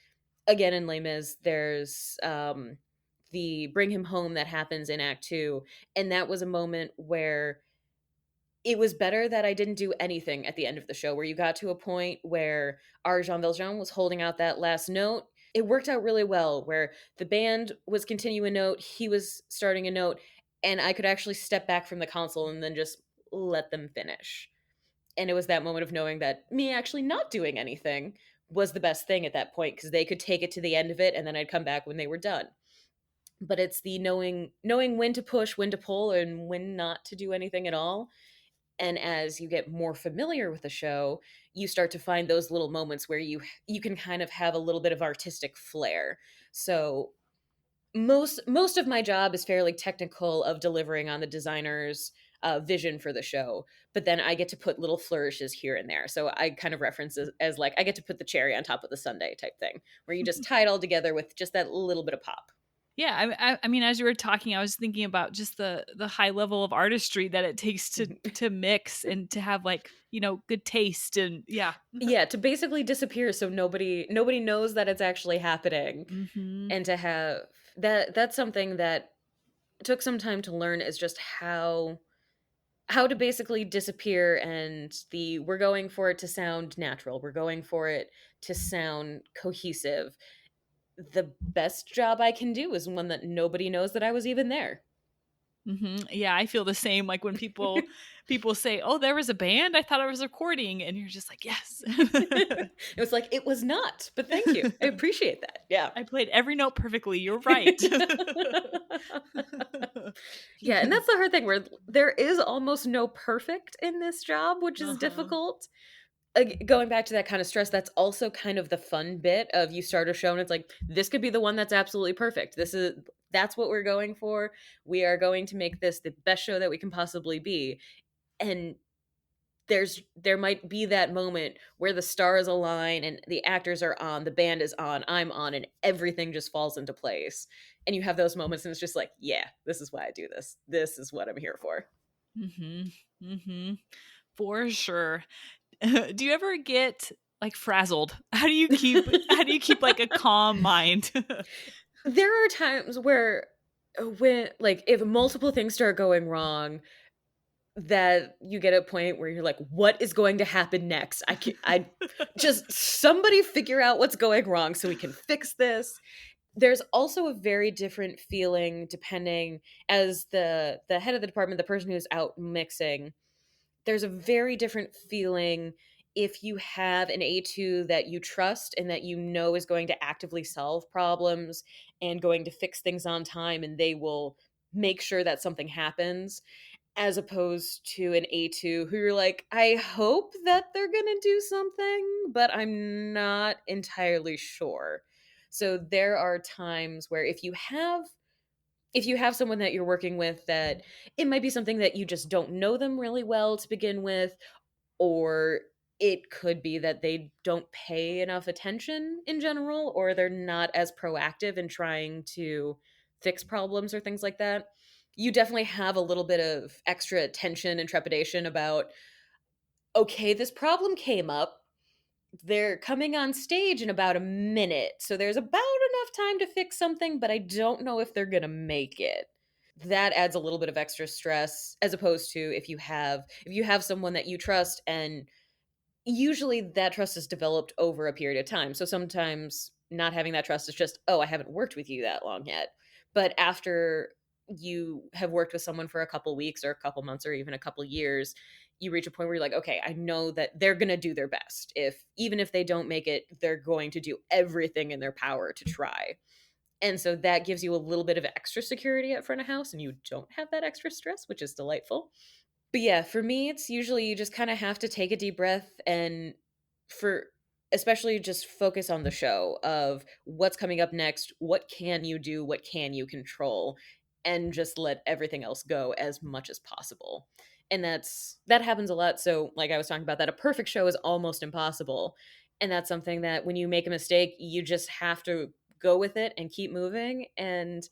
again in Les Mis, there's the bring him home that happens in Act Two. And that was a moment where it was better that I didn't do anything at the end of the show, where you got to a point where our Jean Valjean was holding out that last note. It worked out really well, where the band was continuing a note, he was starting a note, and I could actually step back from the console and then just let them finish. And it was that moment of knowing that me actually not doing anything was the best thing at that point, because they could take it to the end of it and then I'd come back when they were done. But it's the knowing when to push, when to pull, and when not to do anything at all. And as you get more familiar with the show, you start to find those little moments where you can kind of have a little bit of artistic flair. So most of my job is fairly technical, of delivering on the designer's vision for the show, but then I get to put little flourishes here and there. So I kind of reference it as like I get to put the cherry on top of the sundae type thing, where you just tie it all together with just that little bit of pop. Yeah, I mean, as you were talking, I was thinking about just the high level of artistry that it takes to mix and to have, like, good taste, and yeah. Yeah, to basically disappear so nobody knows that it's actually happening. Mhm. And to have that's something that took some time to learn, is just how to basically disappear. And the we're going for it to sound natural, we're going for it to sound cohesive. The best job I can do is one that nobody knows that I was even there. Mhm. Yeah, I feel the same, like, when people say, "Oh, there was a band? I thought I was recording," and you're just like, "Yes." It was like, it was not, but thank you, I appreciate that. Yeah. I played every note perfectly, you're right. Yeah, and that's the hard thing, where there is almost no perfect in this job, which is Uh-huh. difficult. Going back to that kind of stress, that's also kind of the fun bit of, you start a show and it's like, this could be the one that's absolutely perfect. That's what we're going for. We are going to make this the best show that we can possibly be. And there might be that moment where the stars align and the actors are on, the band is on, I'm on, and everything just falls into place. And you have those moments and it's just like, yeah, this is why I do this. This is what I'm here for. Mhm. Mhm. For sure. Do you ever get, like, frazzled? How do you keep, like, a calm mind? There are times where when like if multiple things start going wrong, that you get a point where you're like, what is going to happen next? I just, somebody figure out what's going wrong so we can fix this. There's also a very different feeling depending, as the head of the department, the person who's out mixing, there's a very different feeling if you have an A2 that you trust and that you know is going to actively solve problems and going to fix things on time, and they will make sure that something happens, as opposed to an A2 who you're like, I hope that they're going to do something, but I'm not entirely sure. So there are times where if you have someone that you're working with, that it might be something that you just don't know them really well to begin with, or it could be that they don't pay enough attention in general, or they're not as proactive in trying to fix problems or things like that. You definitely have a little bit of extra tension and trepidation about, okay, this problem came up. They're coming on stage in about a minute. So there's about enough time to fix something, but I don't know if they're going to make it. That adds a little bit of extra stress, as opposed to if you have someone that you trust, and usually that trust is developed over a period of time. So sometimes not having that trust is just, oh, I haven't worked with you that long yet. But after you have worked with someone for a couple weeks or a couple months or even a couple years, you reach a point where you're like, okay, I know that they're going to do their best. If even if they don't make it, they're going to do everything in their power to try. And so that gives you a little bit of extra security at front of house, and you don't have that extra stress, which is delightful. But yeah, for me, it's usually you just kind of have to take a deep breath, and for especially just focus on the show of what's coming up next, what can you do, what can you control, and just let everything else go as much as possible. And that happens a lot. So, like I was talking about, that a perfect show is almost impossible. And that's something that when you make a mistake, you just have to go with it and keep moving. And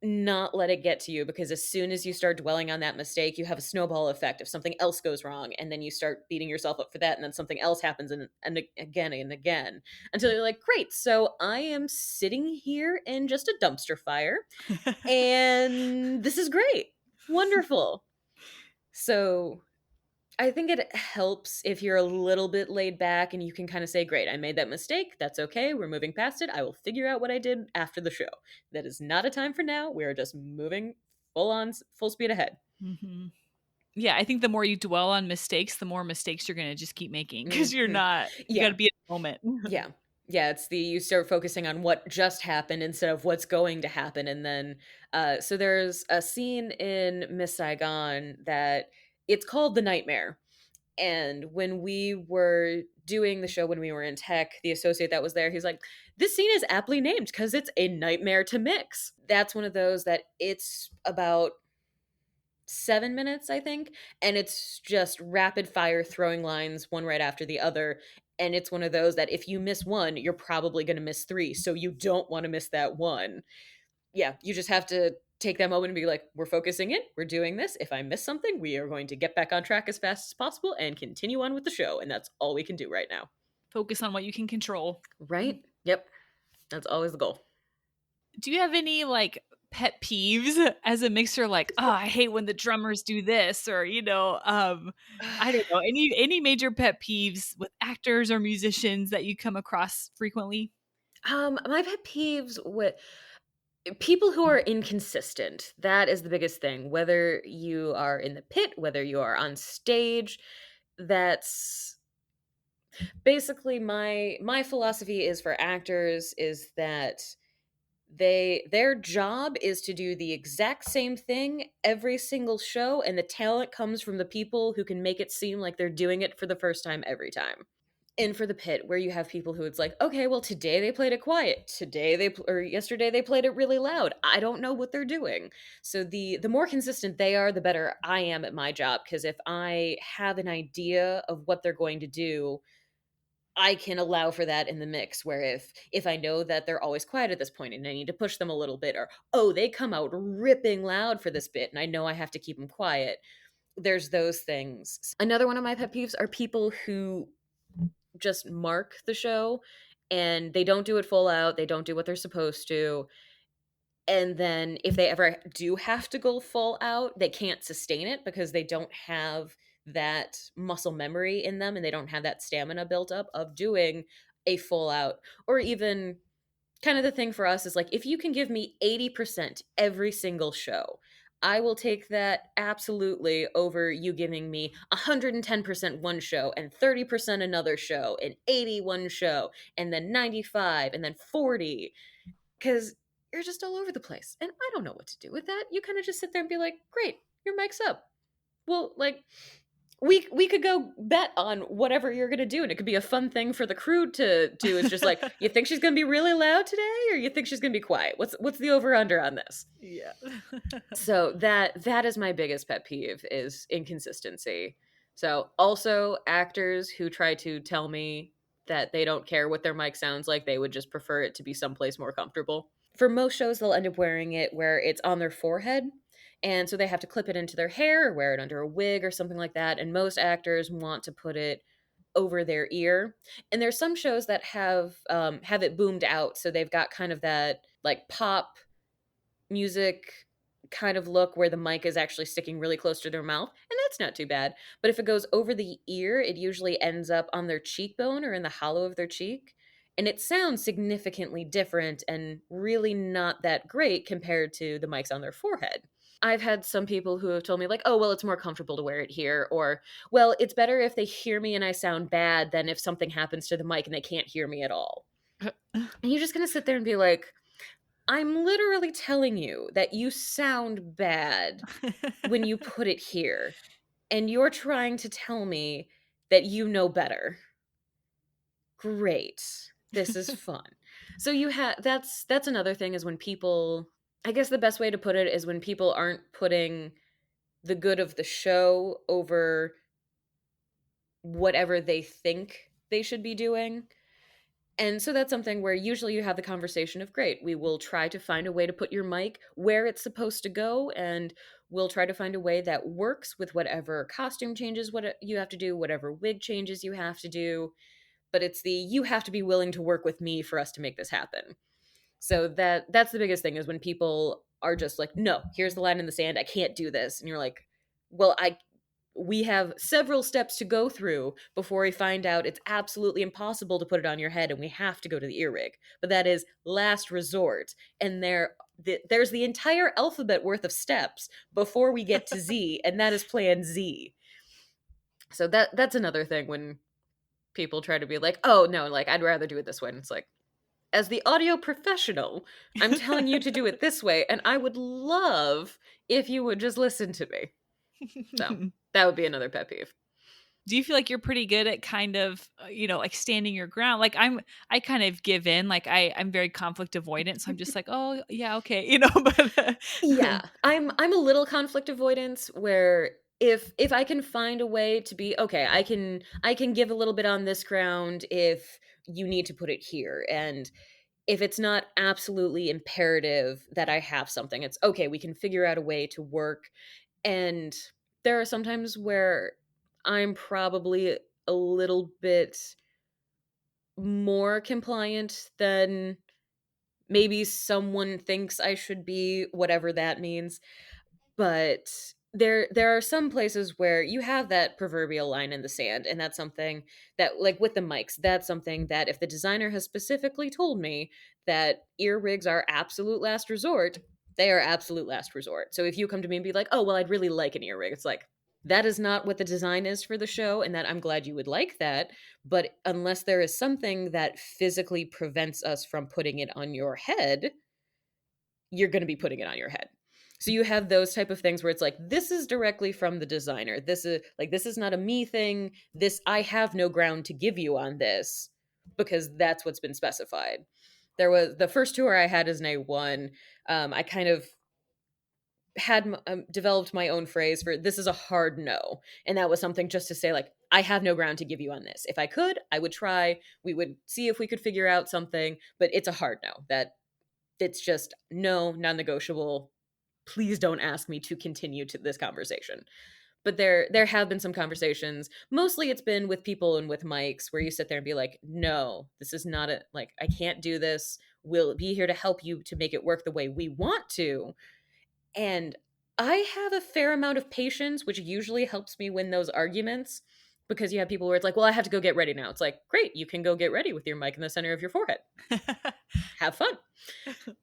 not let it get to you, because as soon as you start dwelling on that mistake, you have a snowball effect if something else goes wrong, and then you start beating yourself up for that, and then something else happens, and again and again, until you're like, great, so I am sitting here in just a dumpster fire, and this is great. Wonderful. So I think it helps if you're a little bit laid back and you can kind of say, great, I made that mistake. That's okay. We're moving past it. I will figure out what I did after the show. That is not a time for now. We are just moving full on, full speed ahead. Hmm. Yeah, I think the more you dwell on mistakes, the more mistakes you're gonna just keep making because you're Mhm. not you Yeah. gotta be in the moment. Yeah. Yeah, it's the you start focusing on what just happened instead of what's going to happen. And then so there's a scene in Miss Saigon that it's called The Nightmare. And when we were doing the show, when we were in tech, the associate that was there, he's like, this scene is aptly named because it's a nightmare to mix. That's one of those that it's about 7 minutes, I think. And it's just rapid fire throwing lines, one right after the other. And it's one of those that if you miss one, you're probably going to miss three. So you don't want to miss that one. Yeah, you just have to take that moment and be like, we're focusing in, we're doing this. If I miss something, we are going to get back on track as fast as possible and continue on with the show. And that's all we can do right now. Focus on what you can control. Right? Yep. That's always the goal. Do you have any, like, pet peeves as a mixer? Like, "Oh, I hate when the drummers do this," or, I don't know, any major pet peeves with actors or musicians that you come across frequently? My pet peeves with people who are inconsistent. That is the biggest thing. Whether you are in the pit, whether you are on stage, that's basically my philosophy is for actors is that their job is to do the exact same thing every single show, and the talent comes from the people who can make it seem like they're doing it for the first time every time. And for the pit, where you have people who it's like, okay, well, today they played it quiet, today or yesterday they played it really loud, I don't know what they're doing. So the more consistent they are, the better I am at my job, because if I have an idea of what they're going to do, I can allow for that in the mix. Where if I know that they're always quiet at this point and I need to push them a little bit, or oh, they come out ripping loud for this bit and I know I have to keep them quiet, there's those things. Another one of my pet peeves are people who just mark the show and they don't do it full out, they don't do what they're supposed to, and then if they ever do have to go full out, they can't sustain it because they don't have that muscle memory in them and they don't have that stamina built up of doing a full out. Or even kind of the thing for us is like, if you can give me 80% every single show, I will take that absolutely over you giving me 110% one show and 30% another show and 81 show and then 95 and then 40, because you're just all over the place. And I don't know what to do with that. You kind of just sit there and be like, great, your mic's up. Well, like, we could go bet on whatever you're gonna do, and it could be a fun thing for the crew to do. Is just like, you think she's gonna be really loud today, or you think she's gonna be quiet? What's the over under on this? Yeah. So that is my biggest pet peeve is inconsistency. So also actors who try to tell me that they don't care what their mic sounds like, they would just prefer it to be someplace more comfortable. For most shows, they'll end up wearing it where it's on their forehead. And so they have to clip it into their hair or wear it under a wig or something like that. And most actors want to put it over their ear. And there's some shows that have it boomed out, so they've got kind of that like pop music kind of look where the mic is actually sticking really close to their mouth, and that's not too bad. But if it goes over the ear, it usually ends up on their cheekbone or in the hollow of their cheek, and it sounds significantly different and really not that great compared to the mics on their forehead. I've had some people who have told me like, "Oh, well, it's more comfortable to wear it here," or, "Well, it's better if they hear me and I sound bad than if something happens to the mic and they can't hear me at all." And you're just going to sit there and be like, I'm literally telling you that you sound bad when you put it here, and you're trying to tell me that you know better. Great. This is fun. So you have that's another thing is when people, I guess the best way to put it is when people aren't putting the good of the show over whatever they think they should be doing. And so that's something where usually you have the conversation of, great, we will try to find a way to put your mic where it's supposed to go, and we'll try to find a way that works with whatever costume changes what you have to do, whatever wig changes you have to do. But it's the, you have to be willing to work with me for us to make this happen. So that's the biggest thing, is when people are just like, no, here's the line in the sand, I can't do this. And you're like, well, I we have several steps to go through before we find out it's absolutely impossible to put it on your head and we have to go to the ear rig. But that is last resort. And there's the entire alphabet worth of steps before we get to Z, and that is plan Z. So that's another thing when people try to be like, oh no, like I'd rather do it this way. And it's like, as the audio professional, I'm telling you to do it this way, and I would love if you would just listen to me. So that would be another pet peeve. Do you feel like you're pretty good at kind of, like standing your ground? Like I kind of give in. Like I'm very conflict avoidant, so I'm just like, oh yeah, okay, But Yeah, I'm a little conflict avoidance, where if I can find a way to be okay, I can give a little bit on this ground if you need to put it here. And if it's not absolutely imperative that I have something, it's okay, we can figure out a way to work. And there are sometimes where I'm probably a little bit more compliant than maybe someone thinks I should be, whatever that means. But there are some places where you have that proverbial line in the sand, and that's something that, like with the mics, that's something that if the designer has specifically told me that ear rigs are absolute last resort, they are absolute last resort. So if you come to me and be like, oh well, I'd really like an ear rig, it's like, that is not what the design is for the show, and that I'm glad you would like that. But unless there is something that physically prevents us from putting it on your head, you're going to be putting it on your head. So you have those type of things where it's like, this is directly from the designer. This is not a me thing. This, I have no ground to give you on this, because that's what's been specified. There was the first tour I had as an A1. I kind of had developed my own phrase for, this is a hard no. And that was something just to say, like, I have no ground to give you on this. If I could, I would try. We would see if we could figure out something, but it's a hard no. That it's just no, non-negotiable. Please don't ask me to continue to this conversation. But there have been some conversations. Mostly it's been with people and with mics where you sit there and be like, no, this is not a, like, I can't do this. We'll be here to help you to make it work the way we want to. And I have a fair amount of patience, which usually helps me win those arguments, because you have people where it's like, well, I have to go get ready now. It's like, great, you can go get ready with your mic in the center of your forehead. Have fun.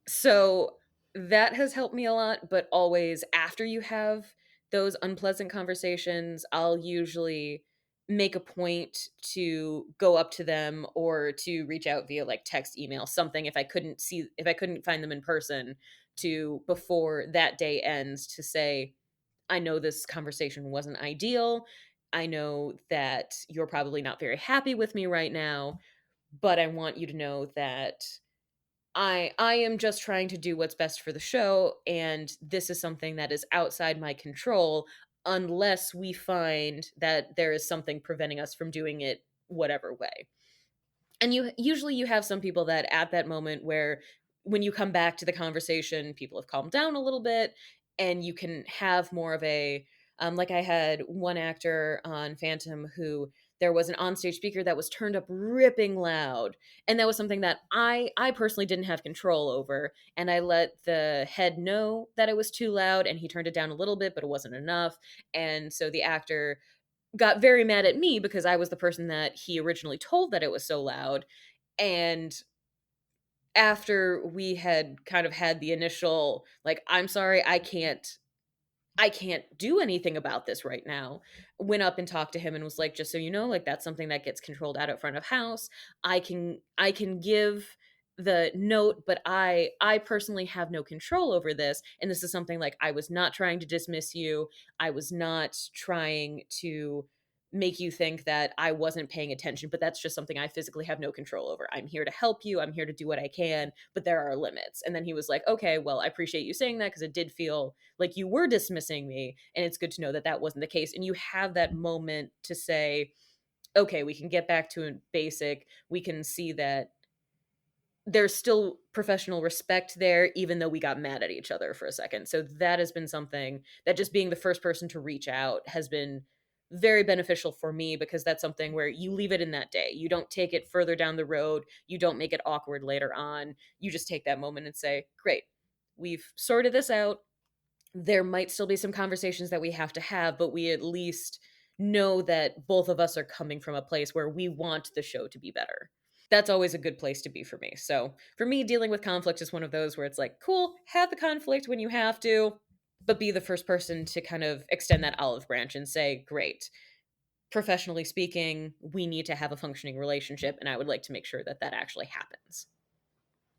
So that has helped me a lot. But always after you have those unpleasant conversations, I'll usually make a point to go up to them or to reach out via like text, email, something, if I couldn't find them in person, to, before that day ends, to say, I know this conversation wasn't ideal. I know that you're probably not very happy with me right now, but I want you to know that I am just trying to do what's best for the show, and this is something that is outside my control, unless we find that there is something preventing us from doing it whatever way. And you have some people that at that moment where, when you come back to the conversation, people have calmed down a little bit, and you can have more of a, like I had one actor on Phantom who, there was an onstage speaker that was turned up ripping loud, and that was something that I personally didn't have control over, and I let the head know that it was too loud, and he turned it down a little bit, but it wasn't enough. And so the actor got very mad at me because I was the person that he originally told that it was so loud. And after we had kind of had the initial, like, I'm sorry, I can't do anything about this right now, went up and talked to him and was like, just so you know, like, that's something that gets controlled out at front of house. I can give the note, but I personally have no control over this, and this is something, like, I was not trying to dismiss you. I was not trying to make you think that I wasn't paying attention, but that's just something I physically have no control over. I'm here to help you. I'm here to do what I can, but there are limits. And then he was like, okay, well, I appreciate you saying that, because it did feel like you were dismissing me, and it's good to know that that wasn't the case. And you have that moment to say, okay, we can get back to a basic. We can see that there's still professional respect there, even though we got mad at each other for a second. So that has been something that just being the first person to reach out has been very beneficial for me, because that's something where you leave it in that day. You don't take it further down the road. You don't make it awkward later on. You just take that moment and say, great, we've sorted this out. There might still be some conversations that we have to have, but we at least know that both of us are coming from a place where we want the show to be better. That's always a good place to be for me. So, for me, dealing with conflict is one of those where it's like, cool, have the conflict when you have to, but be the first person to kind of extend that olive branch and say, great, professionally speaking, we need to have a functioning relationship, and I would like to make sure that that actually happens.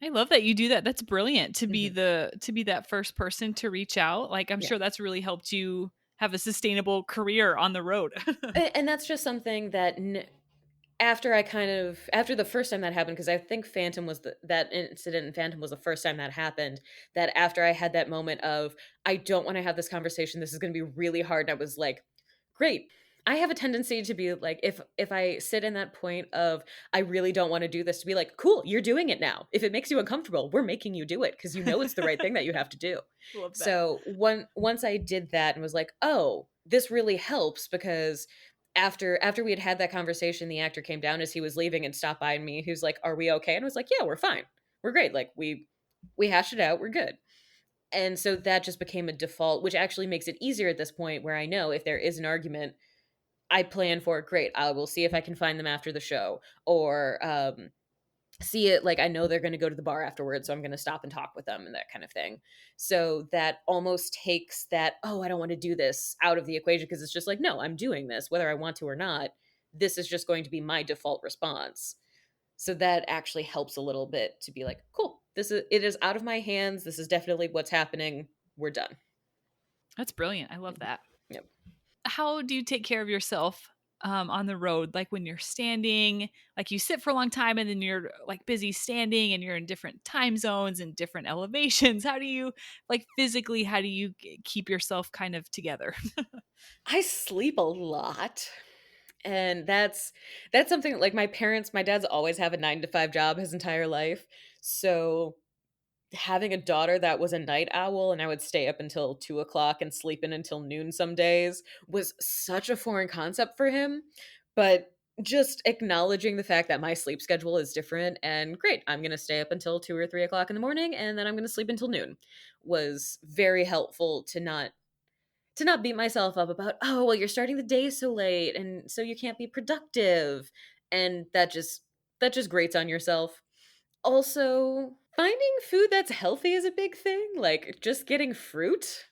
I love that you do that. That's brilliant to be Mhm. that first person to reach out. Like, I'm Yeah. sure that's really helped you have a sustainable career on the road. And that's just something that after I kind of after the first time that happened, because I think Phantom was that incident in Phantom was the first time that happened, that after I had that moment of, "I don't wanna have this conversation, this is gonna be really hard," and I was like, "Great." I have a tendency to be like, if I sit in that point of, "I really don't wanna do this," to be like, "Cool, you're doing it now. If it makes you uncomfortable, we're making you do it because you know it's the right thing that you have to do." Love that. So, once I did that and was like, "Oh, this really helps," because after we had had that conversation, the actor came down as he was leaving and stopped by me. He was like, "Are we okay?" And I was like, "Yeah, we're fine. We're great. Like we hashed it out. We're good." And so that just became a default, which actually makes it easier at this point, where I know if there is an argument, I plan for it. Great. I will see if I can find them after the show, or see it like I know they're going to go to the bar afterwards, so I'm going to stop and talk with them and that kind of thing. So that almost takes that, oh, I don't want to do this out of the equation, because it's just like, no, I'm doing this whether I want to or not. This is just going to be my default response. So that actually helps a little bit to be like, cool, it is out of my hands. This is definitely what's happening. We're done. That's brilliant. I love that. Yep. How do you take care of yourself on the road? Like when you're standing, like you sit for a long time and then you're like busy standing and you're in different time zones and different elevations. How do you, like physically, how do you keep yourself kind of together? I sleep a lot. And that's something like my dad's always have a 9 to 5 job his entire life. So having a daughter that was a night owl and I would stay up until 2 o'clock and sleep in until noon some days was such a foreign concept for him. But just acknowledging the fact that my sleep schedule is different, and great, I'm going to stay up until 2 or 3 o'clock in the morning and then I'm going to sleep until noon, was very helpful to not beat myself up about, oh, well, you're starting the day so late and so you can't be productive. And that just grates on yourself. Also, finding food that's healthy is a big thing, like just getting fruit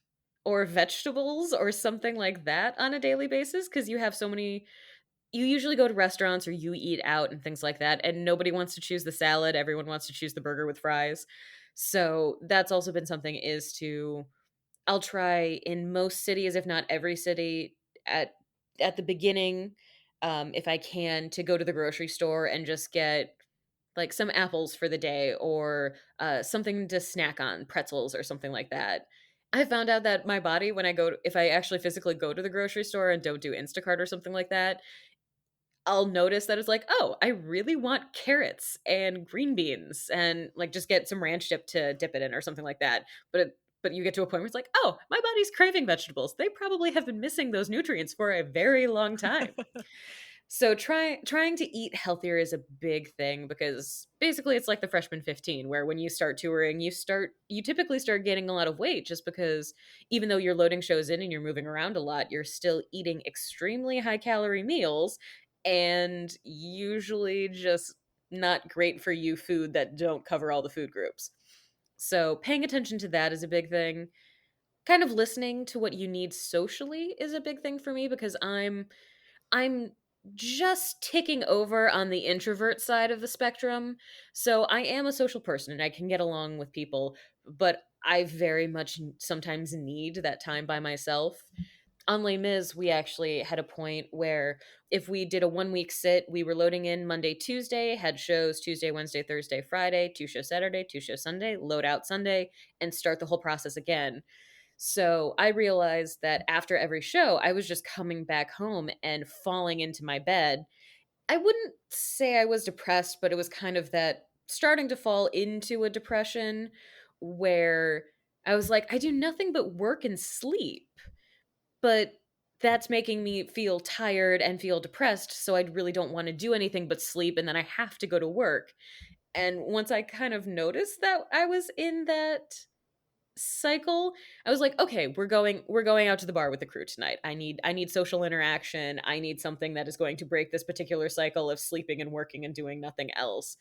or vegetables or something like that on a daily basis, because you usually go to restaurants or you eat out and things like that, and nobody wants to choose the salad, everyone wants to choose the burger with fries. So that's also been something, is to I'll try in most cities, if not every city, at the beginning, if I can, to go to the grocery store and just get like some apples for the day, or something to snack on, pretzels or something like that. I found out that my body, when if I actually physically go to the grocery store and don't do Instacart or something like that, I'll notice that it's like, "Oh, I really want carrots and green beans," and, like, just get some ranch dip to dip it in or something like that. But you get to a point where it's like, "Oh, my body's craving vegetables. They probably have been missing those nutrients for a very long time." So trying to eat healthier is a big thing, because basically it's like the freshman 15, where when you start touring, you typically start gaining a lot of weight, just because even though you're loading shows in and you're moving around a lot, you're still eating extremely high calorie meals, and usually just not great for you food that don't cover all the food groups. So paying attention to that is a big thing. Kind of listening to what you need socially is a big thing for me, because I'm just ticking over on the introvert side of the spectrum. So I am a social person and I can get along with people, but I very much sometimes need that time by myself. On Les Mis, we actually had a point where if we did a 1 week sit, we were loading in Monday, Tuesday, had shows Tuesday, Wednesday, Thursday, Friday, 2 shows Saturday, 2 shows Sunday, load out Sunday, and start the whole process again. So I realized that after every show, I was just coming back home and falling into my bed. I wouldn't say I was depressed, but it was kind of that starting to fall into a depression where I was like, I do nothing but work and sleep, but that's making me feel tired and feel depressed. So I really don't want to do anything but sleep. And then I have to go to work. And once I kind of noticed that I was in that cycle, I was like, okay, we're going out to the bar with the crew tonight. I need social interaction. I need something that is going to break this particular cycle of sleeping and working and doing nothing else.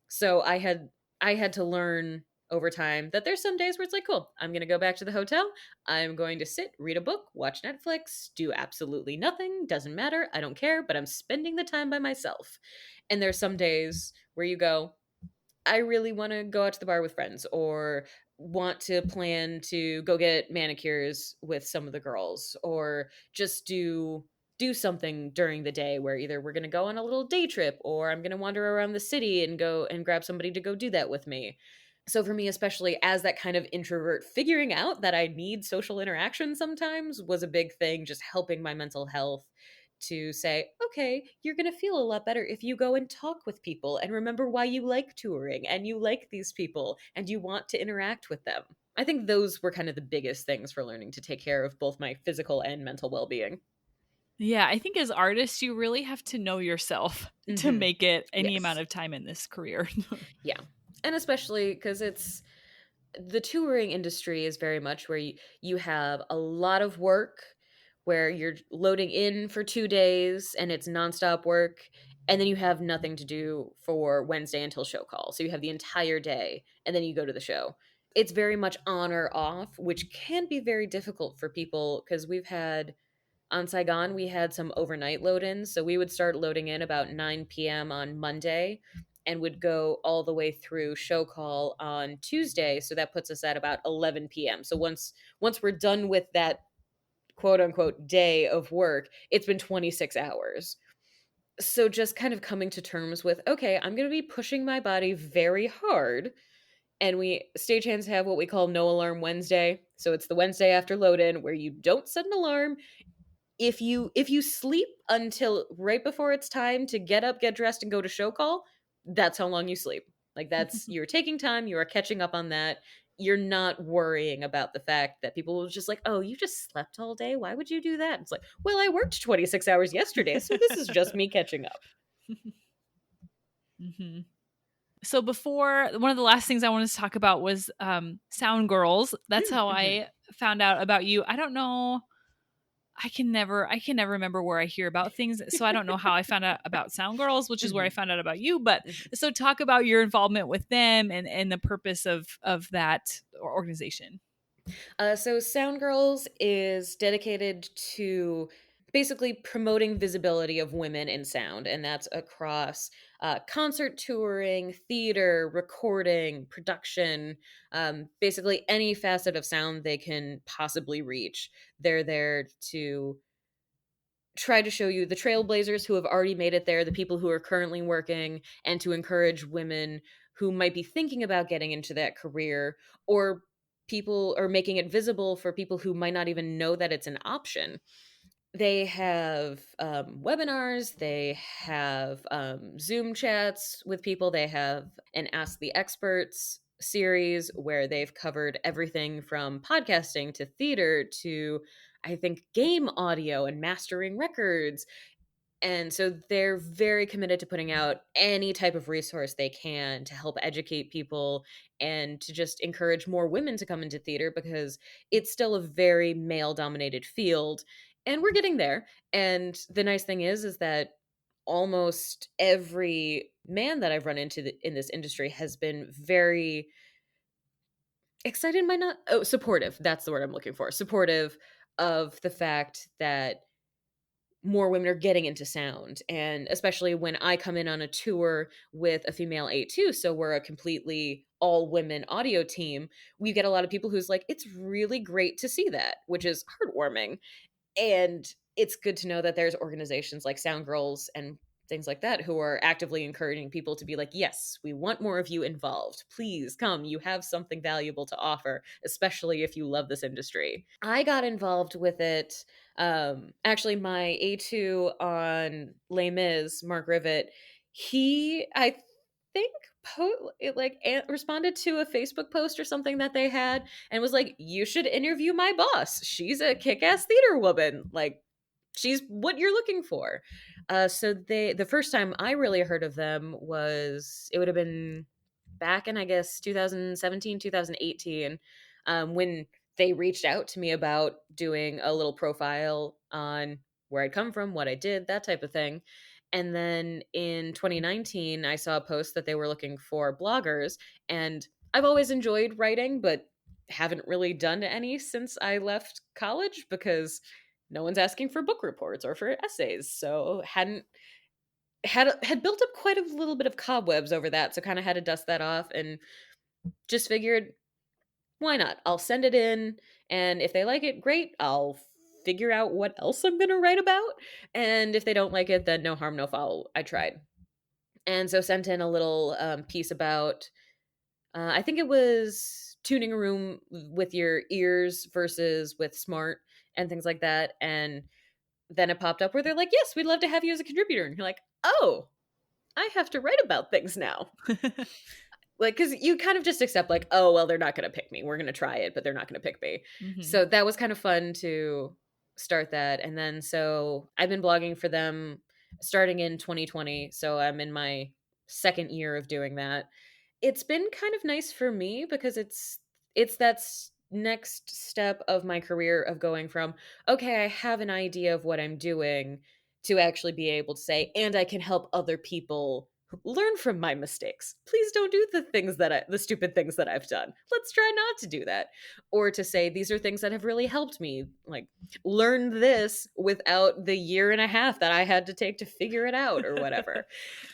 So I had to learn over time that there's some days where it's like, cool, I'm going to go back to the hotel. I'm going to sit, read a book, watch Netflix, do absolutely nothing, doesn't matter, I don't care, but I'm spending the time by myself. And there's some days where you go, I really want to go out to the bar with friends, or want to plan to go get manicures with some of the girls, or just do something during the day where either we're going to go on a little day trip, or I'm going to wander around the city and go and grab somebody to go do that with me. So for me, especially as that kind of introvert, figuring out that I need social interaction sometimes was a big thing, just helping my mental health to say, okay, you're going to feel a lot better if you go and talk with people and remember why you like touring and you like these people and you want to interact with them. I think those were kind of the biggest things for learning to take care of both my physical and mental well-being. Yeah, I think as artists, you really have to know yourself to Mhm. make it any amount Yes. of time in this career. Yeah. And especially cuz it's the touring industry is very much where you have a lot of work where you're loading in for 2 days and it's nonstop work. And then you have nothing to do for Wednesday until show call. So you have the entire day and then you go to the show. It's very much on or off, which can be very difficult for people because we've had on Saigon, we had some overnight load ins. So we would start loading in about 9 p.m. on Monday and would go all the way through show call on Tuesday. So that puts us at about 11 p.m. So once we're done with that quote unquote day of work, it's been 26 hours. So just kind of coming to terms with, okay, I'm going to be pushing my body very hard. And we stagehands have what we call no alarm Wednesday. So it's the Wednesday after load in where you don't set an alarm. If you sleep until right before it's time to get up, get dressed, and go to show call, that's how long you sleep. Like that's you're taking time, you are catching up on that. You're not worrying about the fact that people will just like, oh, you just slept all day. Why would you do that? It's like, well, I worked 26 hours yesterday, so this is just me catching up. Mhm. So before, one of the last things I wanted to talk about was sound girls. That's how Mm-hmm. I found out about you. I don't know. I can never remember where I hear about things. So I don't know how I found out about Sound Girls, which is where I Hmm. found out about you. But so talk about your involvement with them and the purpose of that organization. So Sound Girls is dedicated to basically promoting visibility of women in sound, and that's across concert touring, theater, recording, production, basically any facet of sound they can possibly reach. They're there to try to show you the trailblazers who have already made it there, the people who are currently working, and to encourage women who might be thinking about getting into that career, or people or making it visible for people who might not even know that it's an option. They have webinars, they have Zoom chats with people, they have an Ask the Experts series where they've covered everything from podcasting to theater to, I think, game audio and mastering records. And so they're very committed to putting out any type of resource they can to help educate people and to just encourage more women to come into theater because it's still a very male dominated field and we're getting there. And the nice thing is that almost every man that I've run into in this industry has been very excited, might not, oh, supportive. That's the word I'm looking for. Supportive of the fact that more women are getting into sound, and especially when I come in on a tour with a female A2, so we're a completely all women audio team, we get a lot of people who's like, it's really great to see that, which is heartwarming. And it's good to know that there's organizations like Sound Girls and things like that who are actively encouraging people to be like, yes, we want more of you involved. Please come. You have something valuable to offer, especially if you love this industry. I got involved with it. Actually, my A2 on Les Mis, Mark Rivet, he, I think, responded to a Facebook post or something that they had and was like, "You should interview my boss. She's a kick-ass theater woman. Like, she's what you're looking for." So the first time I really heard of them was, it would have been back in, I guess, 2017, 2018, when they reached out to me about doing a little profile on where I'd come from, what I did, that type of thing. And then in 2019, I saw a post that they were looking for bloggers. And I've always enjoyed writing, but haven't really done any since I left college because no one's asking for book reports or for essays. So hadn't had built up quite a little bit of cobwebs over that, so kind of had to dust that off and just figured, why not? I'll send it in, and if they like it, great. I'll figure out what else I'm going to write about, and if they don't like it, then no harm, no foul. I tried. And so sent in a little piece about, I think it was tuning a room with your ears versus with smart and things like that. And then it popped up where they're like, "Yes, we'd love to have you as a contributor." And you're like, "Oh, I have to write about things now." Like, because you kind of just accept, like, "Oh, well, they're not going to pick me. We're going to try it, but they're not going to pick me." Mhm. So that was kind of fun to start that. And then so I've been blogging for them starting in 2020. So I'm in my second year of doing that. It's been kind of nice for me because it's that next step of my career of going from, okay, I have an idea of what I'm doing, to actually be able to say, and I can help other people learn from my mistakes. Please don't do the stupid things that I've done. Let's try not to do that. Or to say, these are things that have really helped me, like, learn this without the year and a half that I had to take to figure it out or whatever.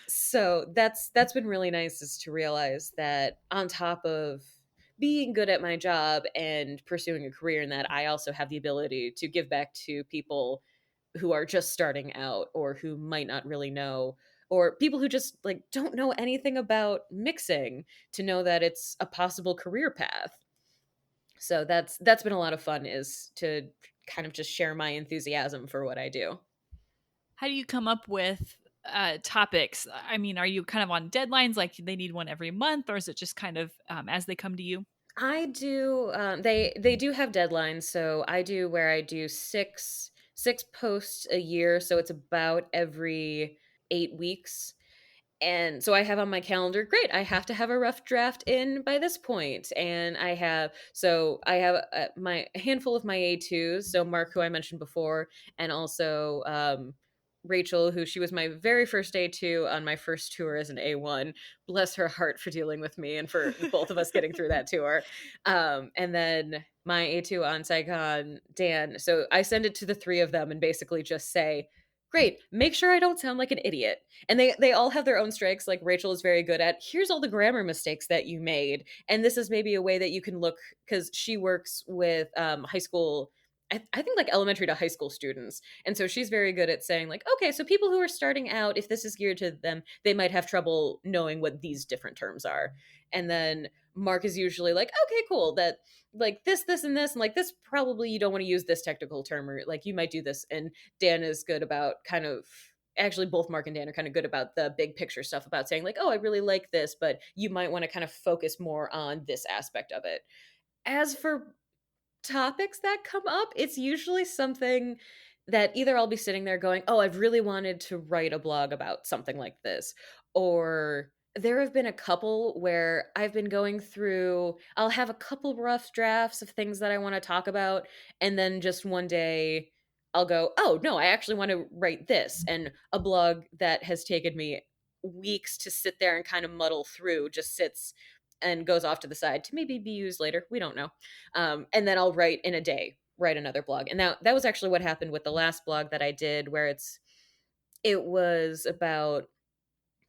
So that's been really nice, is to realize that on top of being good at my job and pursuing a career in that, I also have the ability to give back to people who are just starting out or who might not really know, or people who just like don't know anything about mixing, to know that it's a possible career path. So that's been a lot of fun, is to kind of just share my enthusiasm for what I do. How do you come up with topics? I mean, are you kind of on deadlines, like they need one every month, or is it just kind of as they come to you? I do. They do have deadlines, so I do where I do six posts a year, so it's about every 8 weeks. And so I have on my calendar, great, I have to have a rough draft in by this point. And I have my a handful of my A2s. So Mark, who I mentioned before, and also Rachel, who she was my very first A2 on my first tour as an A1. Bless her heart for dealing with me and for both of us getting through that tour. And then my A2 on Saigon, Dan. So I send it to the three of them and basically just say, great, make sure I don't sound like an idiot. And they all have their own strengths. Like Rachel is very good at, here's all the grammar mistakes that you made, and this is maybe a way that you can look, because she works with high school, I think like elementary to high school students. And so she's very good at saying, like, okay, so people who are starting out, if this is geared to them, they might have trouble knowing what these different terms are. And then Mark is usually like, okay, cool, that like this and this, and like this, probably you don't want to use this technical term, or like you might do this. And Dan is good about kind of, actually both Mark and Dan are kind of good about the big picture stuff, about saying like, oh, I really like this, but you might want to kind of focus more on this aspect of it. As for topics that come up, it's usually something that either I'll be sitting there going, "Oh, I've really wanted to write a blog about something like this," or there have been a couple where I've been going through, I'll have a couple rough drafts of things that I want to talk about, and then just one day I'll go, "Oh, no, I actually want to write this." And a blog that has taken me weeks to sit there and kind of muddle through just sits and goes off to the side to maybe be used later. We don't know. And then I'll write in a day, write another blog. And now that was actually what happened with the last blog that I did, where it was about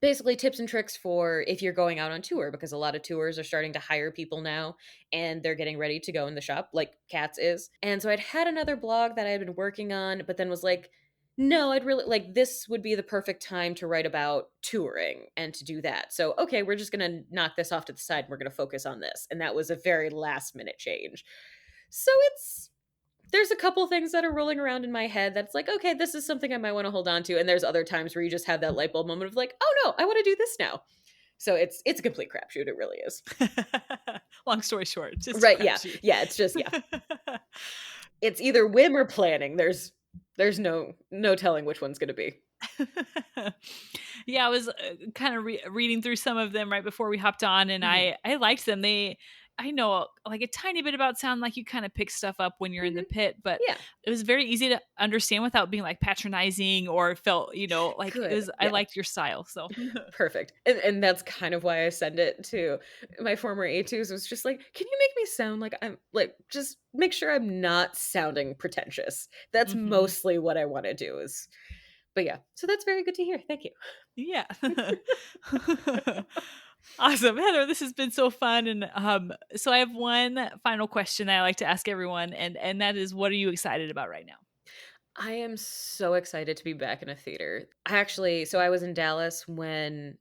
basically tips and tricks for if you're going out on tour, because a lot of tours are starting to hire people now, and they're getting ready to go in the shop, like Cats is. And so I'd had another blog that I had been working on, but then was like, no, I'd really like, this would be the perfect time to write about touring and to do that. So okay, we're just going to knock this off to the side and we're going to focus on this. And that was a very last minute change. So there's a couple things that are rolling around in my head that's like, okay, this is something I might want to hold on to. And there's other times where you just have that light bulb moment of like, oh no, I want to do this now. So it's a complete crapshoot. It really is. Long story short, just a Right? Yeah, crapshoot. yeah. It's just it's either whim or planning. There's no telling which one's going to be. Yeah, I was kind of reading through some of them right before we hopped on, and Hmm. I liked them. I know like a tiny bit about sound, like you kind of pick stuff up when you're in the Hmm. pit, but Yeah. it was very easy to understand without being like patronizing or felt, like it Good. was. I Yeah. liked your style, so. Perfect. And that's kind of why I send it to my former A2s, was just like, "Can you make me sound like I'm like, just make sure I'm not sounding pretentious." That's Hmm. mostly what I wanna do is but yeah, so that's very good to hear. Thank you. Yeah. Awesome, Heather. This has been so fun, and so I have one final question that I like to ask everyone, and that is, what are you excited about right now? I am so excited to be back in a theater. I was in Dallas when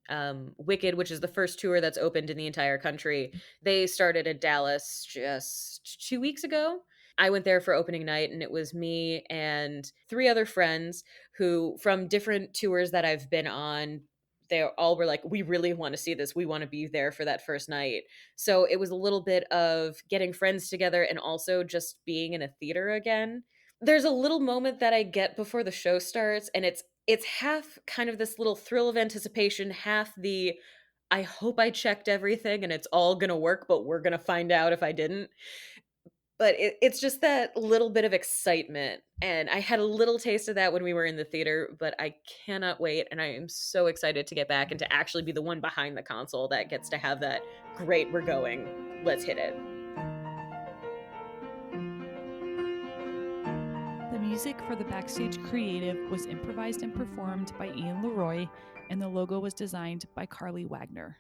Wicked, which is the first tour that's opened in the entire country, they started in Dallas just 2 weeks ago. I went there for opening night, and it was me and three other friends who, from different tours that I've been on, they all were like, "We really want to see this. We want to be there for that first night." So it was a little bit of getting friends together and also just being in a theater again. There's a little moment that I get before the show starts, and it's half kind of this little thrill of anticipation, half the, "I hope I checked everything and it's all gonna work, but we're gonna find out if I didn't." But it's just that little bit of excitement, and I had a little taste of that when we were in the theater, but I cannot wait, and I am so excited to get back and to actually be the one behind the console that gets to have that, "Great, we're going. Let's hit it." The music for the Backstage Creative was improvised and performed by Ian Leroy, and the logo was designed by Carly Wagner.